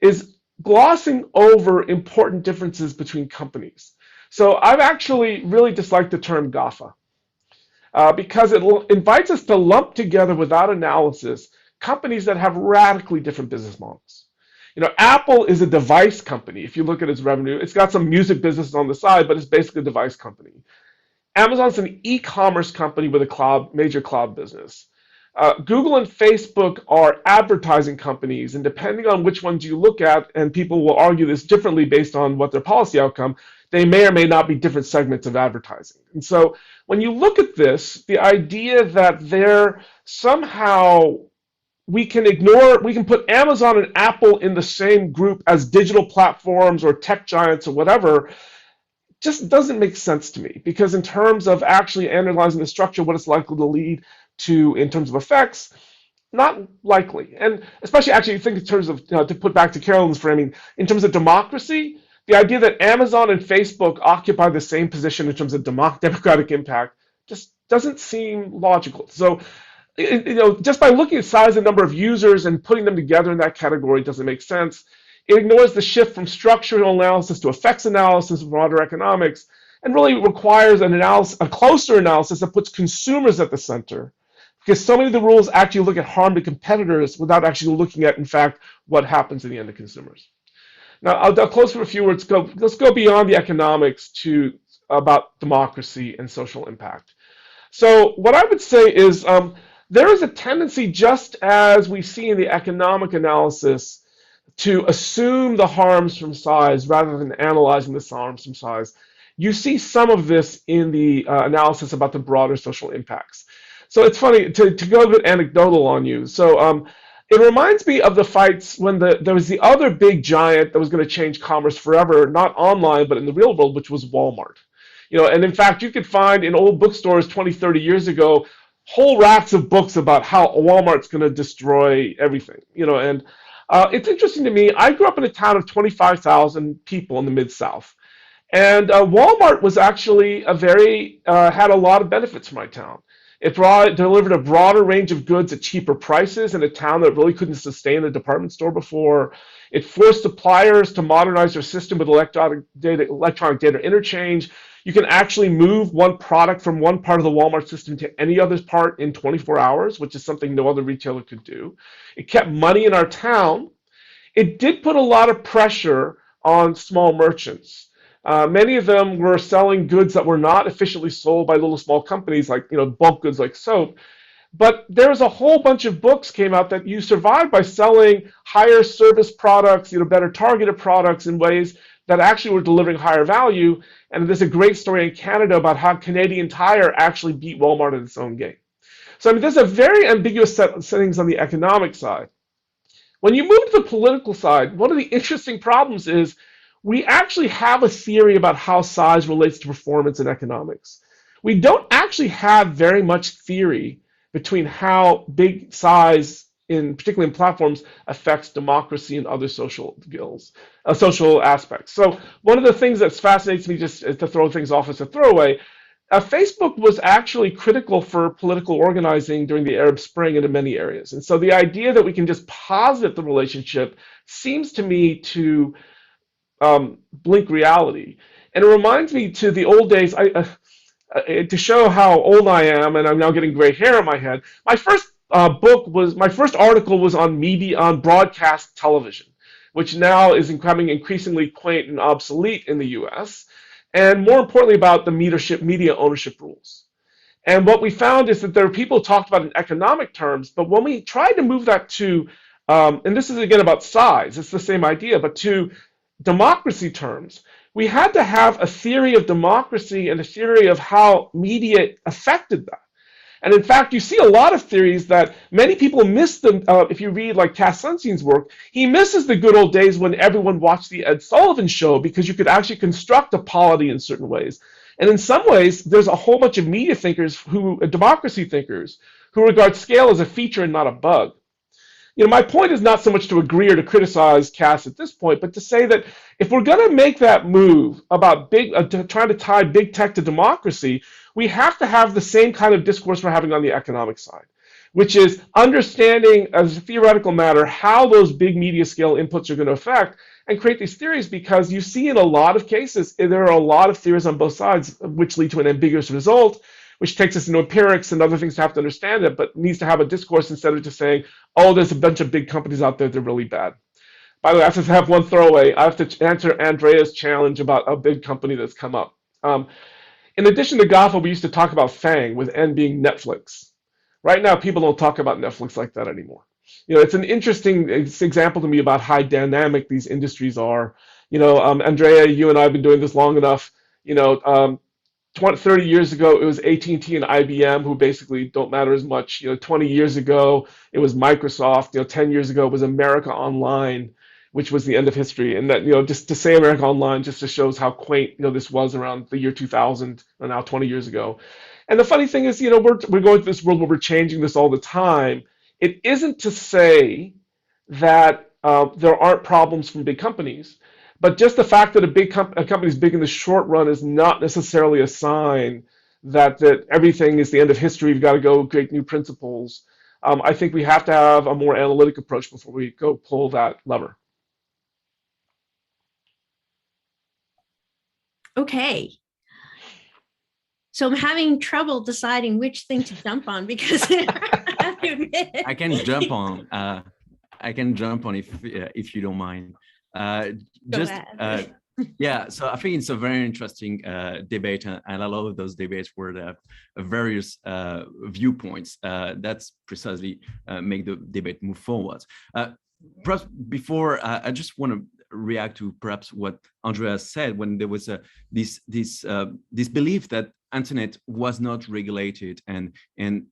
is glossing over important differences between companies. So I've actually really disliked the term GAFA because it invites us to lump together without analysis companies that have radically different business models. You know, Apple is a device company. If you look at its revenue, it's got some music business on the side, but it's basically a device company. Amazon's an e-commerce company with a major cloud business. Google and Facebook are advertising companies, and depending on which ones you look at, and people will argue this differently based on what their policy outcome, they may or may not be different segments of advertising. And so when you look at this, the idea that they're somehow we can put Amazon and Apple in the same group as digital platforms or tech giants or whatever, just doesn't make sense to me, because in terms of actually analyzing the structure, what it's likely to lead to in terms of effects, not likely. And especially actually I think in terms of, to put back to Carolyn's framing, in terms of democracy, the idea that Amazon and Facebook occupy the same position in terms of democratic impact just doesn't seem logical. So, just by looking at size and number of users and putting them together in that category doesn't make sense. It ignores the shift from structural analysis to effects analysis of broader economics, and really requires a closer analysis that puts consumers at the center, because so many of the rules actually look at harm to competitors without actually looking at, in fact, what happens in the end to consumers. Now, I'll close with a few words. Let's go beyond the economics to about democracy and social impact. So what I would say is there is a tendency, just as we see in the economic analysis, to assume the harms from size rather than analyzing the harms from size. You see some of this in the analysis about the broader social impacts. So it's funny, to go a bit anecdotal on you. So it reminds me of the fights when there was the other big giant that was going to change commerce forever, not online, but in the real world, which was Walmart. And in fact, you could find in old bookstores 20, 30 years ago, whole racks of books about how Walmart's going to destroy everything. And it's interesting to me. I grew up in a town of 25,000 people in the Mid-South. And Walmart was actually had a lot of benefits for my town. It delivered a broader range of goods at cheaper prices in a town that really couldn't sustain a department store before. It forced suppliers to modernize their system with electronic data interchange. You can actually move one product from one part of the Walmart system to any other part in 24 hours, which is something no other retailer could do. It kept money in our town. It did put a lot of pressure on small merchants. Many of them were selling goods that were not efficiently sold by little small companies like, bulk goods like soap. But there was a whole bunch of books came out that you survived by selling higher service products, better targeted products in ways that actually were delivering higher value. And there's a great story in Canada about how Canadian Tire actually beat Walmart at its own game. So there's a very ambiguous set of things on the economic side. When you move to the political side, one of the interesting problems is we actually have a theory about how size relates to performance in economics. We don't actually have very much theory between how big size, particularly in platforms, affects democracy and other social aspects. So one of the things that fascinates me, just to throw things off as a throwaway, Facebook was actually critical for political organizing during the Arab Spring and in many areas. And so the idea that we can just posit the relationship seems to me to blink reality. And it reminds me to the old days, to show how old I am, and I'm now getting gray hair in my head. My first article was on media, on broadcast television, which now is becoming increasingly quaint and obsolete in the US, and more importantly about the media ownership rules. And what we found is that there are people who talked about in economic terms, but when we tried to move that to, and this is again about size, it's the same idea, but to democracy terms, we had to have a theory of democracy and a theory of how media affected that. And in fact, you see a lot of theories that many people miss them. If you read like Cass Sunstein's work, he misses the good old days when everyone watched the Ed Sullivan Show because you could actually construct a polity in certain ways. And in some ways, there's a whole bunch of media thinkers, democracy thinkers, who regard scale as a feature and not a bug. My point is not so much to agree or to criticize Cass at this point, but to say that if we're going to make that move about trying to tie big tech to democracy, we have to have the same kind of discourse we're having on the economic side, which is understanding as a theoretical matter how those big media scale inputs are going to affect and create these theories, because you see in a lot of cases, there are a lot of theories on both sides which lead to an ambiguous result, which takes us into empirics and other things to have to understand it, but needs to have a discourse instead of just saying, oh, there's a bunch of big companies out there, they're really bad. By the way, I have to have one throwaway. I have to answer Andrea's challenge about a big company that's come up. In addition to GAFA, we used to talk about FANG, with N being Netflix. Right now, people don't talk about Netflix like that anymore. It's an interesting example to me about how dynamic these industries are. Andrea, you and I have been doing this long enough. 30 years ago, it was AT&T and IBM who basically don't matter as much. 20 years ago, it was Microsoft. 10 years ago, it was America Online, which was the end of history. And that, just to say America Online just shows how quaint, this was around the year 2000, and now 20 years ago. And the funny thing is, we're going through this world where we're changing this all the time. It isn't to say that there aren't problems from big companies. But just the fact that a company is big in the short run is not necessarily a sign that everything is the end of history. We've got to go create new principles. I think we have to have a more analytic approach before we go pull that lever. Okay. So I'm having trouble deciding which thing to jump on because I have to admit. I can jump on. I can jump on if you don't mind. Yeah, so I think it's a very interesting debate, and I love those debates where there are various viewpoints. That's precisely make the debate move forward. Perhaps before, I just want to react to perhaps what Andrea said when there was this belief that internet was not regulated and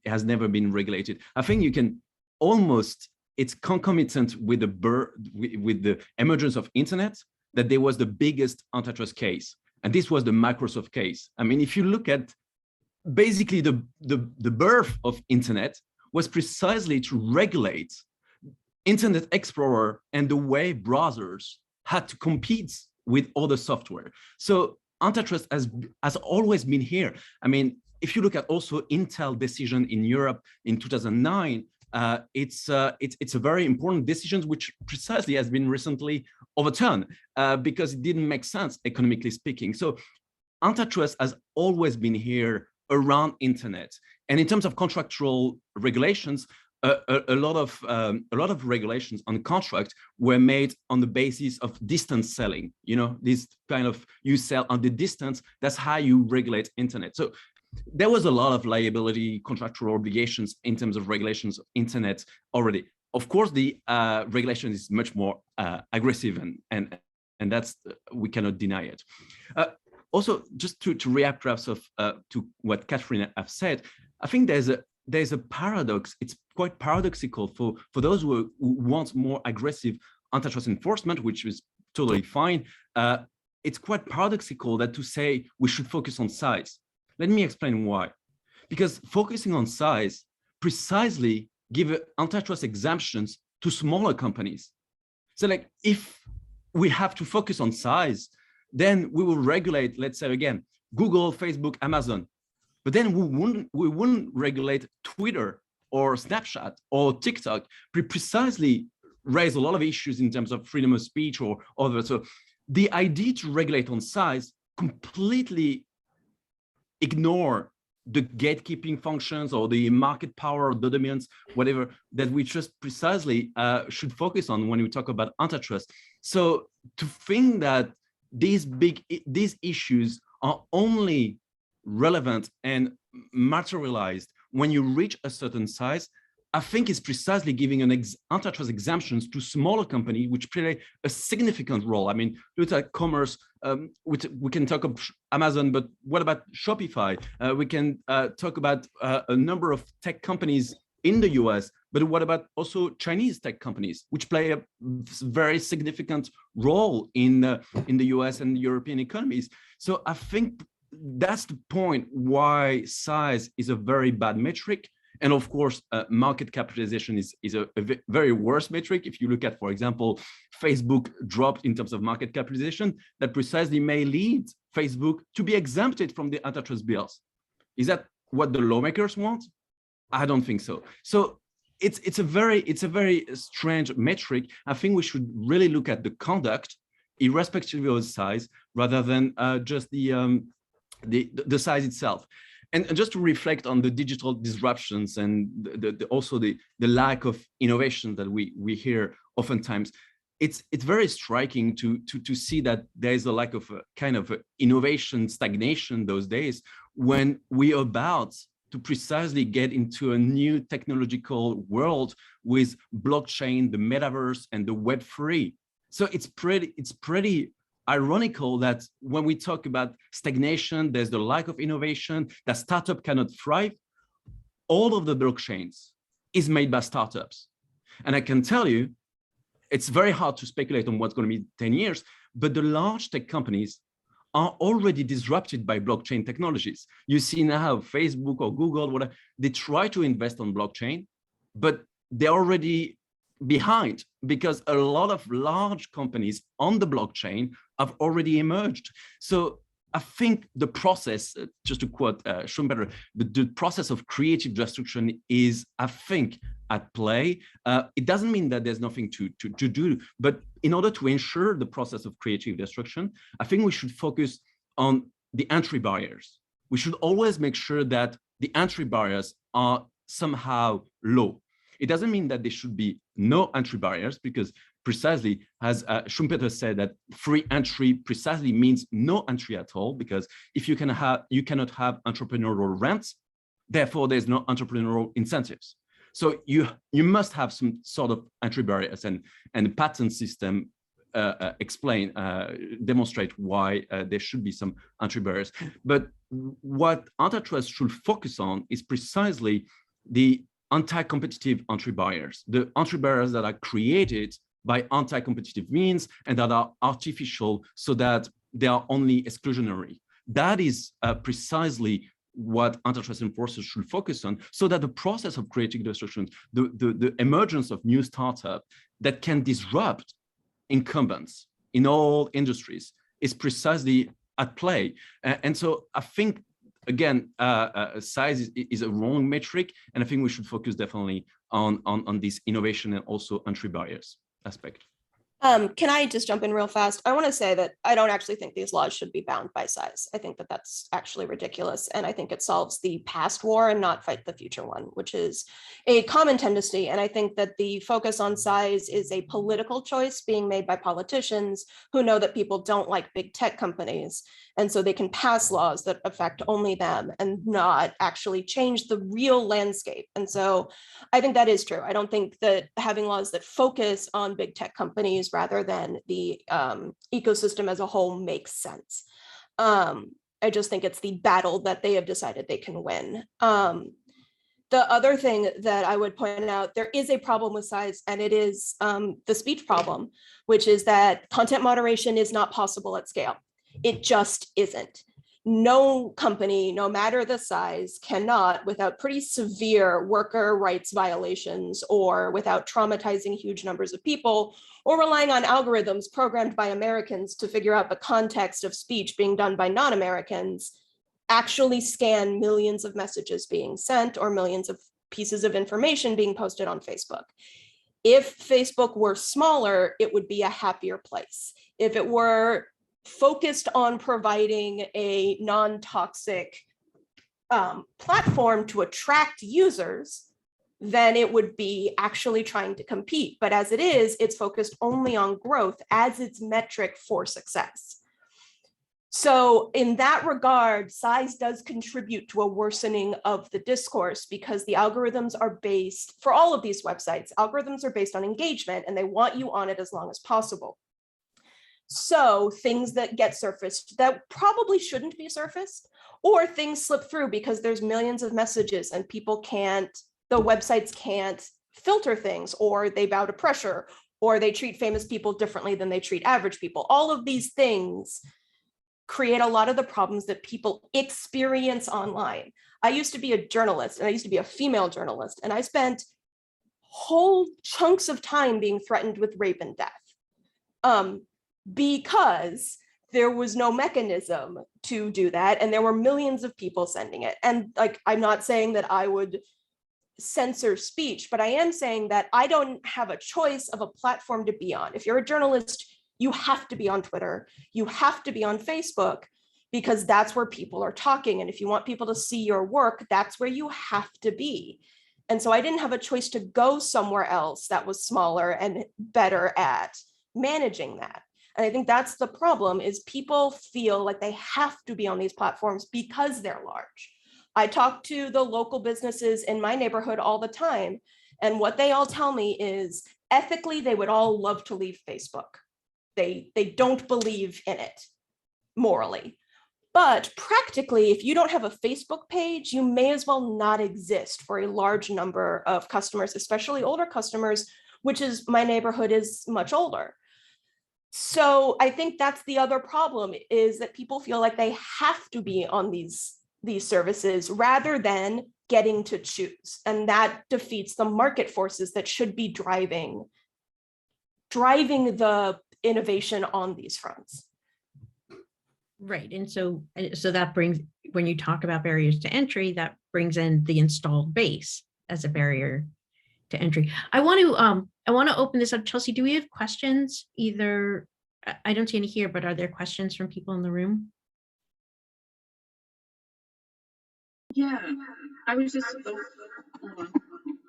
has never been regulated. I think you can almost. It's concomitant with the emergence of internet that there was the biggest antitrust case, and this was the Microsoft case. I mean, if you look at basically the birth of internet was precisely to regulate Internet Explorer and the way browsers had to compete with other software. So antitrust has always been here. I mean, if you look at also Intel decision in Europe in 2009. It's a very important decision which precisely has been recently overturned because it didn't make sense economically speaking. So antitrust has always been here around internet, and in terms of contractual regulations, a lot of regulations on contract were made on the basis of distance selling. This kind of you sell on the distance. That's how you regulate internet. So there was a lot of liability, contractual obligations in terms of regulations of internet already. Of course, the regulation is much more aggressive, and that's we cannot deny it. Also, just to react perhaps to what Katharine have said, I think there's a paradox. It's quite paradoxical for those who want more aggressive antitrust enforcement, which is totally fine. It's quite paradoxical that to say we should focus on size. Let me explain why. Because focusing on size precisely give antitrust exemptions to smaller companies. So like if we have to focus on size, then we will regulate, let's say again, Google, Facebook, Amazon. But then we wouldn't regulate Twitter or Snapchat or TikTok. We precisely raise a lot of issues in terms of freedom of speech or other. So the idea to regulate on size completely ignore the gatekeeping functions or the market power or the dominance, whatever, that we just precisely should focus on when we talk about antitrust. So to think that these issues are only relevant and materialized when you reach a certain size, I think it's precisely giving an antitrust exemptions to smaller companies, which play a significant role. I mean, look at commerce. We can talk about Amazon, but what about Shopify? We can talk about a number of tech companies in the US, but what about also Chinese tech companies, which play a very significant role in the US and European economies? So I think that's the point why size is a very bad metric. And of course, market capitalization is a very worse metric. If you look at, for example, Facebook dropped in terms of market capitalization, that precisely may lead Facebook to be exempted from the antitrust bills. Is that what the lawmakers want? I don't think so. So it's a very strange metric. I think we should really look at the conduct, irrespective of size, rather than just the size itself. And just to reflect on the digital disruptions and also the lack of innovation that we hear oftentimes, it's very striking to see that there is a lack of a kind of innovation stagnation those days, when we are about to precisely get into a new technological world with blockchain, the metaverse, and the Web3. So it's pretty ironical that when we talk about stagnation, there's the lack of innovation, that startup cannot thrive. All of the blockchains is made by startups. And I can tell you, it's very hard to speculate on what's going to be 10 years, but the large tech companies are already disrupted by blockchain technologies. You see now Facebook or Google, whatever, they try to invest on blockchain, but they're already behind because a lot of large companies on the blockchain have already emerged. So I think the process, just to quote Schumpeter, the process of creative destruction is, I think, at play. It doesn't mean that there's nothing to do, but in order to ensure the process of creative destruction, I think we should focus on the entry barriers. We should always make sure that the entry barriers are somehow low. It doesn't mean that there should be no entry barriers, because precisely, as Schumpeter said, that free entry precisely means no entry at all, because if you cannot have entrepreneurial rents, therefore there's no entrepreneurial incentives. So you must have some sort of entry barriers, and the patent system demonstrate why there should be some entry barriers. But what antitrust should focus on is precisely the anti-competitive entry barriers, the entry barriers that are created by anti-competitive means and that are artificial, so that they are only exclusionary. That is precisely what antitrust enforcers should focus on, so that the process of creative destruction, the emergence of new startups that can disrupt incumbents in all industries is precisely at play. And so I think, again, size is a wrong metric, and I think we should focus definitely on this innovation and also entry barriers aspect. Can I just jump in real fast? I want to say that I don't actually think these laws should be bound by size. I think that that's actually ridiculous. And I think it solves the past war and not fight the future one, which is a common tendency. And I think that the focus on size is a political choice being made by politicians who know that people don't like big tech companies. And so they can pass laws that affect only them and not actually change the real landscape. And so I think that is true. I don't think that having laws that focus on big tech companies rather than the ecosystem as a whole makes sense. I just think it's the battle that they have decided they can win. The other thing that I would point out, there is a problem with size, and it is the speech problem, which is that content moderation is not possible at scale. It just isn't. No company, no matter the size, cannot, without pretty severe worker rights violations or without traumatizing huge numbers of people or relying on algorithms programmed by Americans to figure out the context of speech being done by non-Americans, actually scan millions of messages being sent or millions of pieces of information being posted on Facebook. If Facebook were smaller, it would be a happier place. If it were focused on providing a non-toxic platform to attract users, then it would be actually trying to compete. But as it is, it's focused only on growth as its metric for success. So in that regard, size does contribute to a worsening of the discourse, because the algorithms are based, for all of these websites, algorithms are based on engagement, and they want you on it as long as possible. So things that get surfaced that probably shouldn't be surfaced, or things slip through because there's millions of messages and people can't, the websites can't filter things, or they bow to pressure, or they treat famous people differently than they treat average people. All of these things create a lot of the problems that people experience online. I used to be a journalist, and I used to be a female journalist, and I spent whole chunks of time being threatened with rape and death, because there was no mechanism to do that, and there were millions of people sending it. And like, I'm not saying that I would censor speech, but I am saying that I don't have a choice of a platform to be on. If you're a journalist, you have to be on Twitter, you have to be on Facebook, because that's where people are talking. And if you want people to see your work, that's where you have to be. And so I didn't have a choice to go somewhere else that was smaller and better at managing that. And I think that's the problem, is people feel like they have to be on these platforms because they're large. I talk to the local businesses in my neighborhood all the time, and what they all tell me is ethically, they would all love to leave Facebook. They don't believe in it morally. But practically, if you don't have a Facebook page, you may as well not exist for a large number of customers, especially older customers, which is, my neighborhood is much older. So I think that's the other problem, is that people feel like they have to be on these services rather than getting to choose. And that defeats the market forces that should be driving the innovation on these fronts. Right. And so that brings, when you talk about barriers to entry, that brings in the installed base as a barrier to entry. I want to open this up. Chelsea, do we have questions? Either, I don't see any here, but are there questions from people in the room? Yeah, I was just, hold on.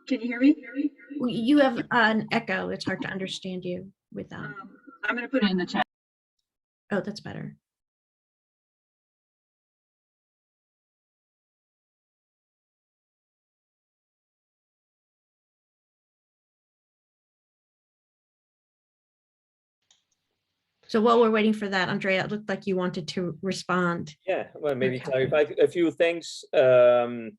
Can you hear me? You have an echo. It's hard to understand you with that. I'm going to put it in the chat. Oh, that's better. So while we're waiting for that, Andrea, it looked like you wanted to respond. Yeah, well, maybe Okay. clarify a few things. Well,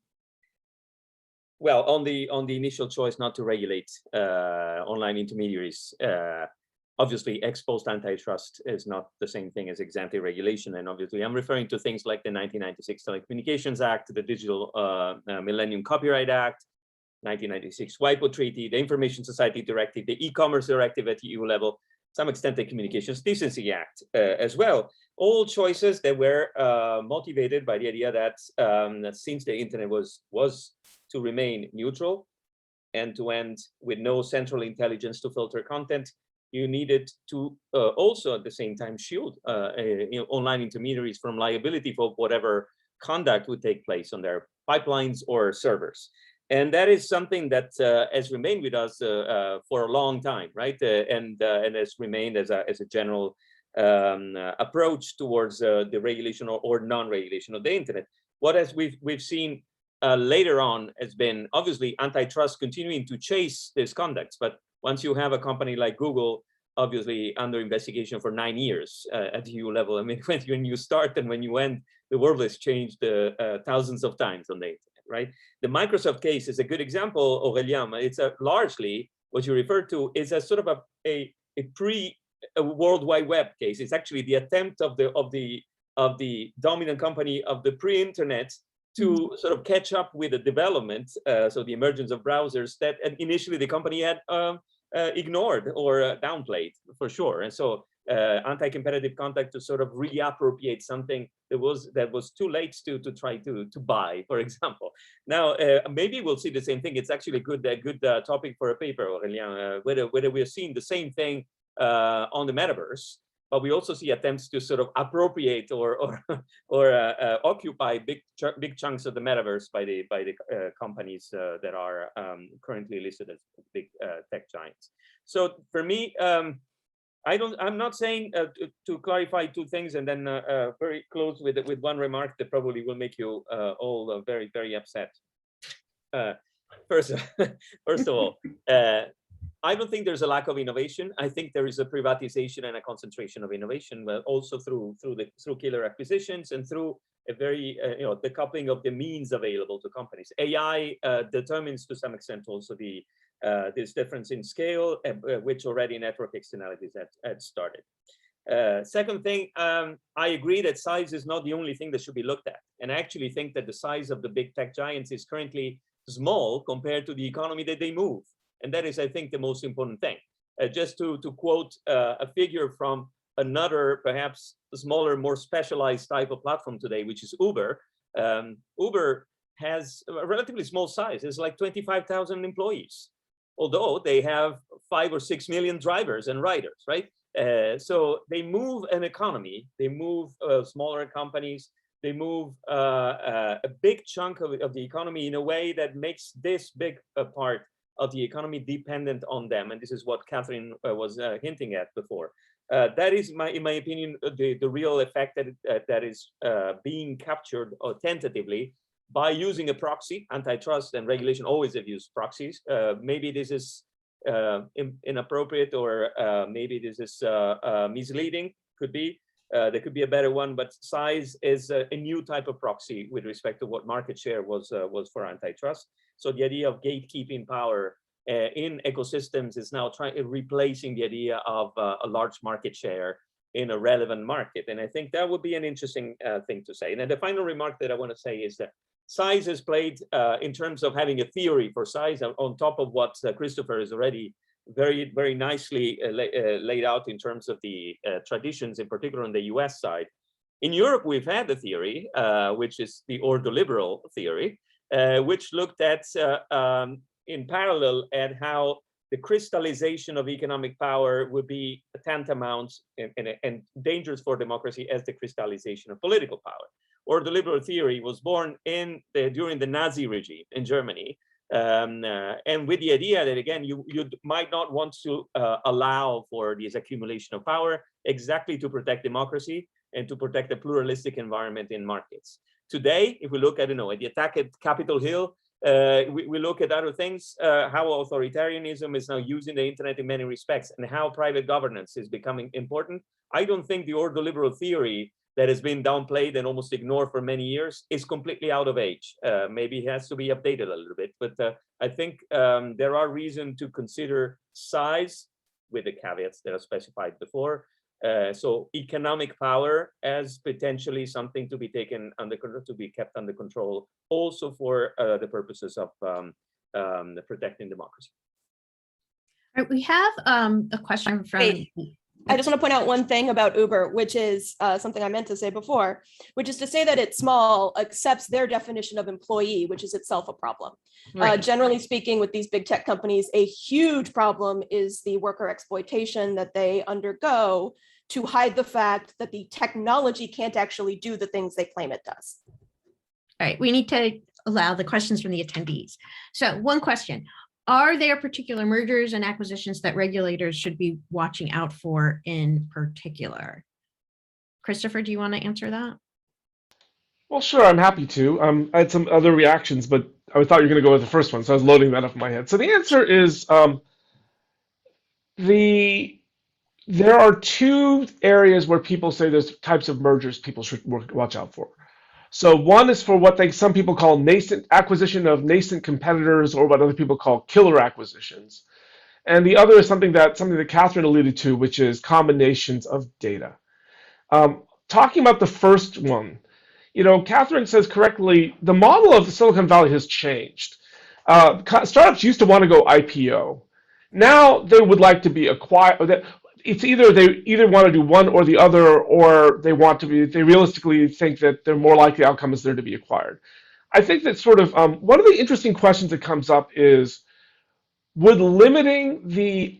on the initial choice not to regulate online intermediaries, obviously ex post antitrust is not the same thing as ex ante regulation. And obviously I'm referring to things like the 1996 Telecommunications Act, the Digital Millennium Copyright Act, 1996 WIPO Treaty, the Information Society Directive, the E-commerce Directive at EU level, some extent the Communications Decency Act as well. All choices that were motivated by the idea that since the internet was to remain neutral, end-to-end, with no central intelligence to filter content, you needed to also at the same time shield online intermediaries from liability for whatever conduct would take place on their pipelines or servers. And that is something that has remained with us for a long time, right? And has remained as a general approach towards the regulation or non-regulation of the internet. What as we've seen later on has been obviously antitrust continuing to chase this conduct. But once you have a company like Google, obviously under investigation for 9 years at the EU level, I mean, when you start and when you end, the world has changed thousands of times on the internet. Right? The Microsoft case is a good example, Aurelian. It's largely what you refer to is a sort of a World Wide Web case. It's actually the attempt of the dominant company of the pre-internet to sort of catch up with the development, so the emergence of browsers that initially the company had ignored or downplayed for sure. And so anti-competitive conduct to sort of reappropriate something that was too late to try to buy, for example. Now maybe we'll see the same thing. It's actually a good topic for a paper, Aurelian, whether we're seeing the same thing on the metaverse, but we also see attempts to sort of appropriate or occupy big chunks of the metaverse by the companies that are currently listed as big tech giants. So for me, I'm not saying to clarify two things and then very close with one remark that probably will make you all very, very upset. First, first of all, I don't think there's a lack of innovation. I think there is a privatization and a concentration of innovation, but also through killer acquisitions and through a very the coupling of the means available to companies. AI determines to some extent also the this difference in scale, which already network externalities had started. Second thing, I agree that size is not the only thing that should be looked at, and I actually think that the size of the big tech giants is currently small compared to the economy that they move. And that is, I think, the most important thing. Just to quote a figure from another, perhaps smaller, more specialized type of platform today, which is Uber. Uber has a relatively small size. It's like 25,000 employees, although they have 5 or 6 million drivers and riders, right? So they move an economy. They move smaller companies. They move a big chunk of the economy in a way that makes this big part of the economy dependent on them. And this is what Katharine was hinting at before. That is, in my opinion, the real effect that is being captured tentatively by using a proxy. Antitrust and regulation always have used proxies. Maybe this is inappropriate, or maybe this is misleading, could be. There could be a better one, but size is a new type of proxy with respect to what market share was for antitrust. So the idea of gatekeeping power in ecosystems is now replacing the idea of a large market share in a relevant market. And I think that would be an interesting thing to say. And then the final remark that I want to say is that size is played in terms of having a theory for size on top of what Christopher has already very, very nicely laid out in terms of the traditions, in particular on the US side. In Europe, we've had a theory, which is the ordoliberal theory, which looked at, in parallel, at how the crystallization of economic power would be tantamount and dangerous for democracy as the crystallization of political power. Ordoliberal theory was born during the Nazi regime in Germany, and with the idea that, again, you might not want to allow for this accumulation of power exactly to protect democracy and to protect a pluralistic environment in markets. Today, if we look at the attack at Capitol Hill, we look at other things, how authoritarianism is now using the internet in many respects, and how private governance is becoming important. I don't think the ordoliberal theory that has been downplayed and almost ignored for many years is completely out of age. Maybe it has to be updated a little bit, but I think there are reasons to consider size with the caveats that are specified before. So economic power as potentially something to be taken under control, to be kept under control, also for the purposes of protecting democracy. All right, we have a question from. Wait. I just want to point out one thing about Uber, which is something I meant to say before, which is to say that it's small accepts their definition of employee, which is itself a problem. Right. Generally speaking, with these big tech companies, a huge problem is the worker exploitation that they undergo to hide the fact that the technology can't actually do the things they claim it does. All right, we need to allow the questions from the attendees. So one question. Are there particular mergers and acquisitions that regulators should be watching out for in particular? Christopher, do you want to answer that? Well, sure, I'm happy to. I had some other reactions, but I thought you were going to go with the first one, so I was loading that up in my head. So the answer is there are two areas where people say there's types of mergers people should watch out for. So one is for what some people call nascent acquisition of nascent competitors, or what other people call killer acquisitions. And the other is something that Katharine alluded to, which is combinations of data. Talking about the first one, Katharine says correctly, the model of Silicon Valley has changed. Startups used to want to go IPO. Now they would like to be acquired. It's either they want to do one or the other, or they realistically think that their more likely outcome is there to be acquired. I think that sort of one of the interesting questions that comes up is, would limiting the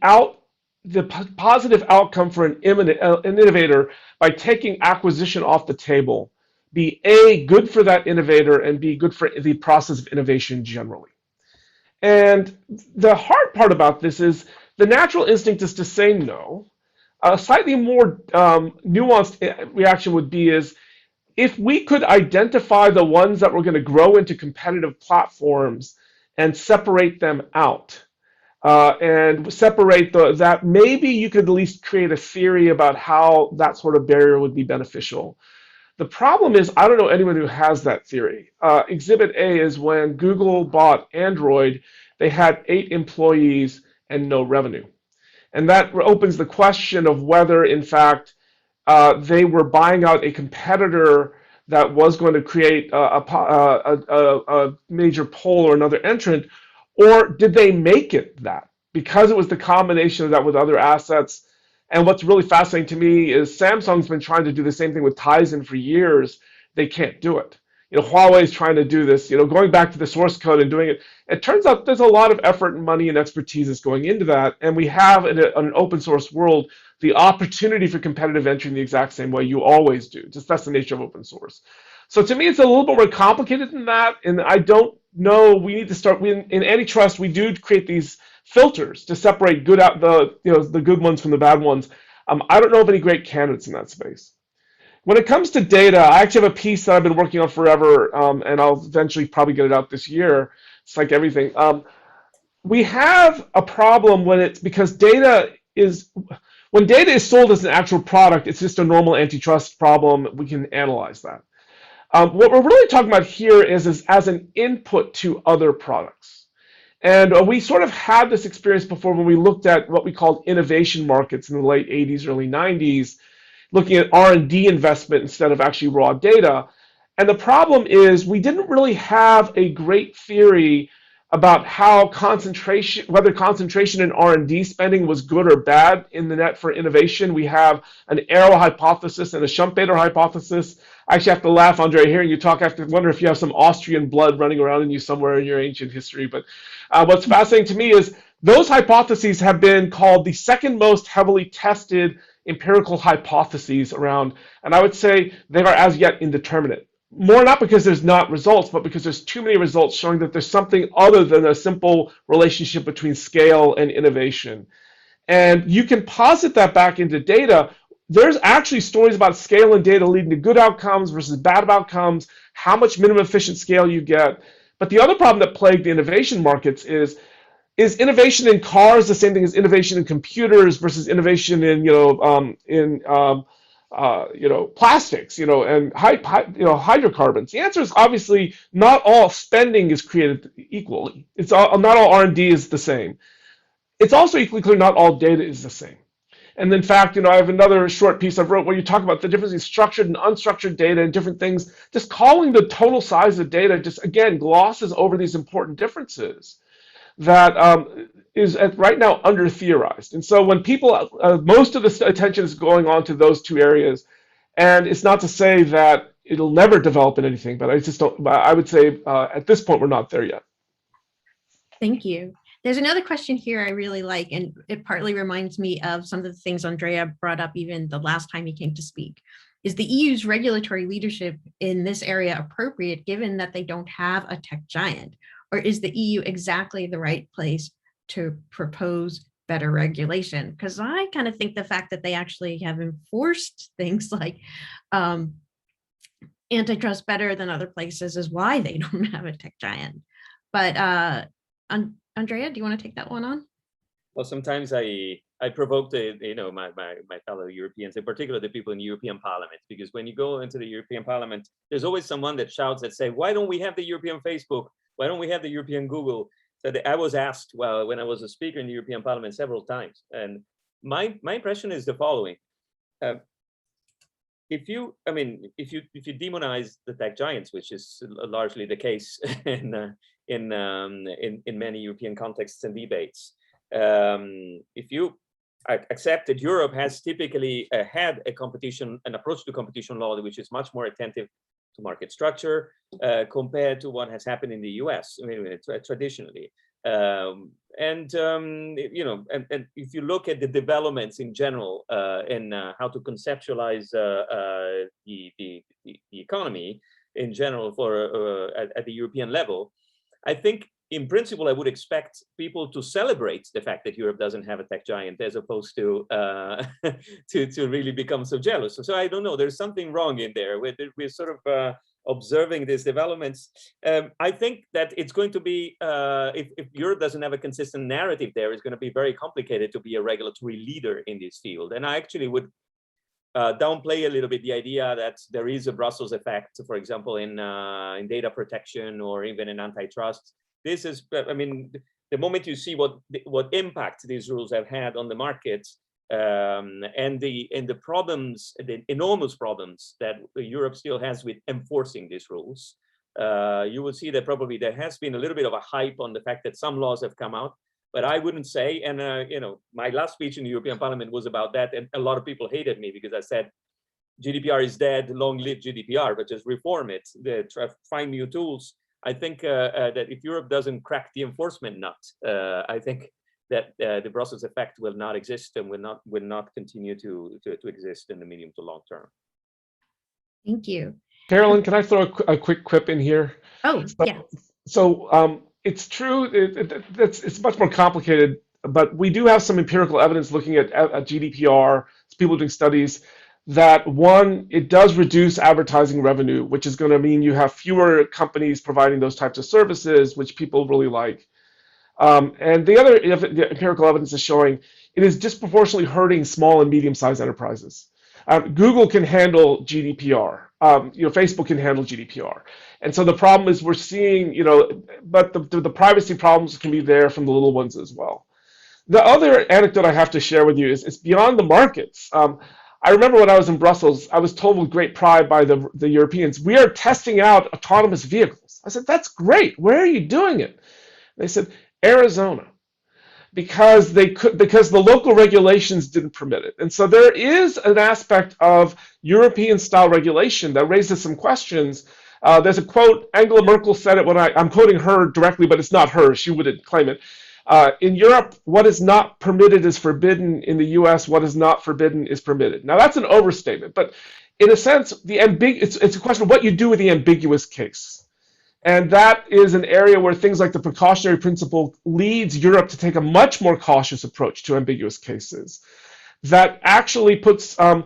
positive outcome for an innovator by taking acquisition off the table be A, good for that innovator, and B, good for the process of innovation generally? And the hard part about this is the natural instinct is to say no. A slightly more nuanced reaction would be is if we could identify the ones that were going to grow into competitive platforms and separate them out, and separate that, maybe you could at least create a theory about how that sort of barrier would be beneficial. The problem is, I don't know anyone who has that theory. Exhibit A is when Google bought Android, they had 8 employees and no revenue. And that opens the question of whether, in fact, they were buying out a competitor that was going to create a major poll or another entrant, or did they make it that? Because it was the combination of that with other assets. And what's really fascinating to me is Samsung's been trying to do the same thing with Tizen for years. They can't do it. Huawei is trying to do this, going back to the source code and doing it. It turns out there's a lot of effort and money and expertise that's going into that. And we have, in an open source world, the opportunity for competitive entry in the exact same way you always do. Just that's the nature of open source. So to me, it's a little bit more complicated than that. And I don't know, we need to start, in antitrust, we do create these filters to separate good out the good ones from the bad ones. I don't know of any great candidates in that space. When it comes to data, I actually have a piece that I've been working on forever, and I'll eventually probably get it out this year. It's like everything. We have a problem because when data is sold as an actual product, it's just a normal antitrust problem. We can analyze that. What we're really talking about here is as an input to other products. And we sort of had this experience before when we looked at what we called innovation markets in the late 80s, early 90s, looking at R&D investment instead of actually raw data. And the problem is we didn't really have a great theory about whether concentration in R&D spending was good or bad in the net for innovation. We have an arrow hypothesis and a Schumpeter hypothesis. I actually have to laugh, Andrea, hearing you talk. I have to wonder if you have some Austrian blood running around in you somewhere in your ancient history. But what's fascinating to me is those hypotheses have been called the second most heavily tested empirical hypotheses around, and I would say they are as yet indeterminate. More not because there's not results, but because there's too many results showing that there's something other than a simple relationship between scale and innovation. And you can posit that back into data. There's actually stories about scale and data leading to good outcomes versus bad outcomes, how much minimum efficient scale you get. But the other problem that plagued the innovation markets is innovation in cars the same thing as innovation in computers versus innovation in plastics and hydrocarbons? The answer is obviously not all spending is created equally. It's not all R&D is the same. It's also equally clear not all data is the same. And in fact, I have another short piece I've wrote where you talk about the difference between structured and unstructured data and different things. Just calling the total size of data just again glosses over these important differences that is right now under-theorized. And so when people, most of the attention is going on to those two areas, and it's not to say that it'll never develop in anything, but I would say at this point, we're not there yet. Thank you. There's another question here I really like, and it partly reminds me of some of the things Andrea brought up even the last time he came to speak. Is the EU's regulatory leadership in this area appropriate given that they don't have a tech giant? Or is the EU exactly the right place to propose better regulation? Because I kind of think the fact that they actually have enforced things like antitrust better than other places is why they don't have a tech giant. But Andrea, do you want to take that one on? Well, sometimes I provoke my fellow Europeans, in particular the people in the European Parliament, because when you go into the European Parliament, there's always someone that shouts and say, why don't we have the European Facebook? Why don't we have the European Google? So I was asked, well, when I was a speaker in the European Parliament several times, and my impression is the following: if you demonize the tech giants, which is largely the case in many European contexts and debates, if you accept that Europe has typically had an approach to competition law which is much more attentive to market structure compared to what has happened in the US, traditionally. And if you look at the developments in general and how to conceptualize the economy in general at the European level, I think in principle, I would expect people to celebrate the fact that Europe doesn't have a tech giant, as opposed to to really become so jealous. So I don't know. There's something wrong in there. We're sort of observing these developments. I think that it's going to be, if Europe doesn't have a consistent narrative there, it's going to be very complicated to be a regulatory leader in this field. And I actually would downplay a little bit the idea that there is a Brussels effect, for example, in data protection or even in antitrust. This is, I mean, the moment you see what impact these rules have had on the market, and the problems, the enormous problems that Europe still has with enforcing these rules, you will see that probably there has been a little bit of a hype on the fact that some laws have come out. But I wouldn't say, and you know, my last speech in the European Parliament was about that, and a lot of people hated me because I said GDPR is dead, long live GDPR, but just reform it, try to find new tools. I think that if Europe doesn't crack the enforcement nut, I think that the Brussels effect will not exist and will not continue to exist in the medium to long term. Thank you. Carolyn, can I throw a quick quip in here? Oh, yeah. So it's true, it's much more complicated, but we do have some empirical evidence looking at GDPR, people doing studies, that one, it does reduce advertising revenue, which is going to mean you have fewer companies providing those types of services, which people really like. And the other empirical evidence is showing it is disproportionately hurting small and medium-sized enterprises. Google can handle GDPR. Facebook can handle GDPR. And so the problem is we're seeing, but the privacy problems can be there from the little ones as well. The other anecdote I have to share with you is beyond the markets. I remember when I was in Brussels, I was told with great pride by the Europeans, we are testing out autonomous vehicles. I said, that's great. Where are you doing it? They said, Arizona, because the local regulations didn't permit it. And so there is an aspect of European-style regulation that raises some questions. There's a quote, Angela Merkel said it when I'm quoting her directly, but it's not her. She wouldn't claim it. In Europe, what is not permitted is forbidden. In the US, what is not forbidden is permitted. Now, that's an overstatement, but in a sense, it's a question of what you do with the ambiguous case. And that is an area where things like the precautionary principle leads Europe to take a much more cautious approach to ambiguous cases that actually can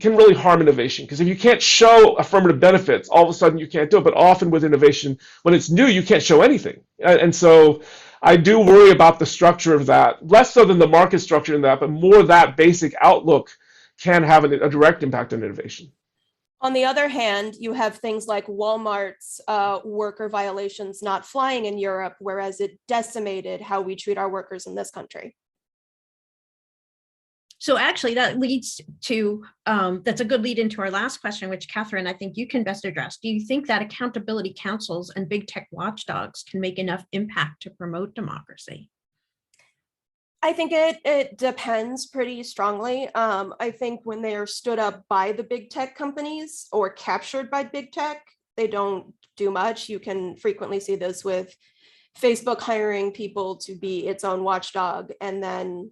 really harm innovation. Because if you can't show affirmative benefits, all of a sudden you can't do it. But often with innovation, when it's new, you can't show anything. And so I do worry about the structure of that, less so than the market structure in that, but more that basic outlook can have a direct impact on innovation. On the other hand, you have things like Walmart's worker violations not flying in Europe, whereas it decimated how we treat our workers in this country. So actually that leads to, that's a good lead into our last question, which Katharine, I think you can best address. Do you think that accountability councils and big tech watchdogs can make enough impact to promote democracy? I think it depends pretty strongly. I think when they are stood up by the big tech companies or captured by big tech, they don't do much. You can frequently see this with Facebook hiring people to be its own watchdog, and then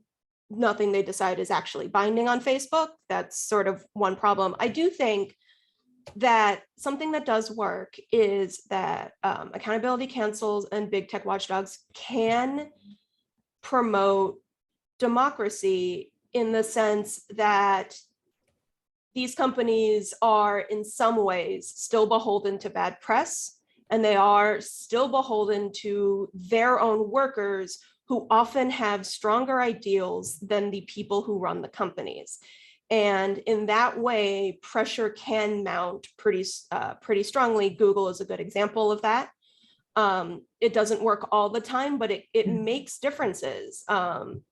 nothing they decide is actually binding on Facebook. That's sort of one problem. I do think that something that does work is that accountability councils and big tech watchdogs can promote democracy in the sense that these companies are in some ways still beholden to bad press, and they are still beholden to their own workers who often have stronger ideals than the people who run the companies. And in that way, pressure can mount pretty strongly. Google is a good example of that. It doesn't work all the time, but it makes differences.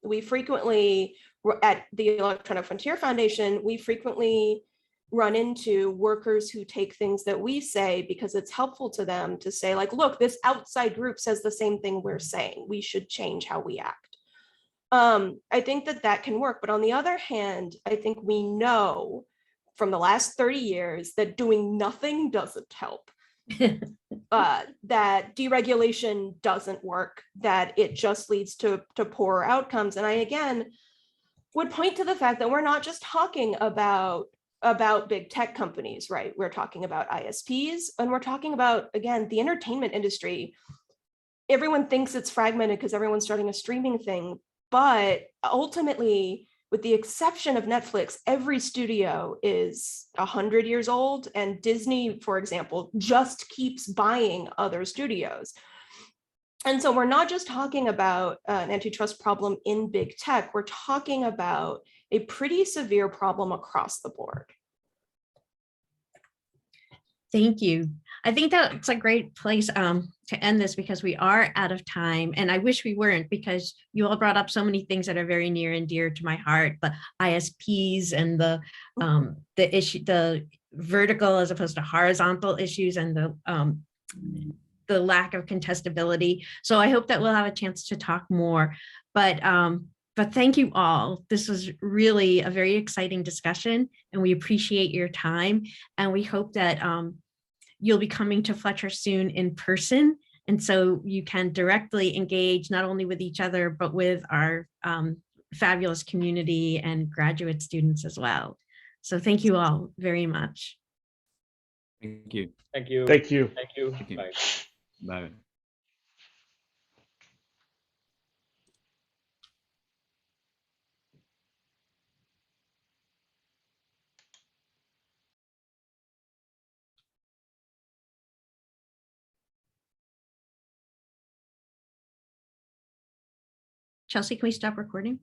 We frequently, at the Electronic Frontier Foundation, we frequently run into workers who take things that we say because it's helpful to them to say, like, look, this outside group says the same thing we're saying. We should change how we act. I think that can work. But on the other hand, I think we know from the last 30 years that doing nothing doesn't help. That deregulation doesn't work, that it just leads to poorer outcomes. And I, again, would point to the fact that we're not just talking about big tech companies, right? We're talking about ISPs, and we're talking about, again, the entertainment industry. everyone thinks it's fragmented because everyone's starting a streaming thing, but ultimately, with the exception of Netflix, every studio is 100 years old, and Disney, for example, just keeps buying other studios. And so we're not just talking about an antitrust problem in big tech, we're talking about a pretty severe problem across the board. Thank you. I think that's a great place to end this, because we are out of time, and I wish we weren't, because you all brought up so many things that are very near and dear to my heart, the ISPs and the issue, the vertical as opposed to horizontal issues, and the lack of contestability. So I hope that we'll have a chance to talk more. But thank you all. This was really a very exciting discussion, and we appreciate your time. And we hope that you'll be coming to Fletcher soon in person. And so you can directly engage not only with each other, but with our fabulous community and graduate students as well. So thank you all very much. Thank you. Thank you. Thank you. Thank you. Thank you. Bye. Bye. Chelsea, can we stop recording?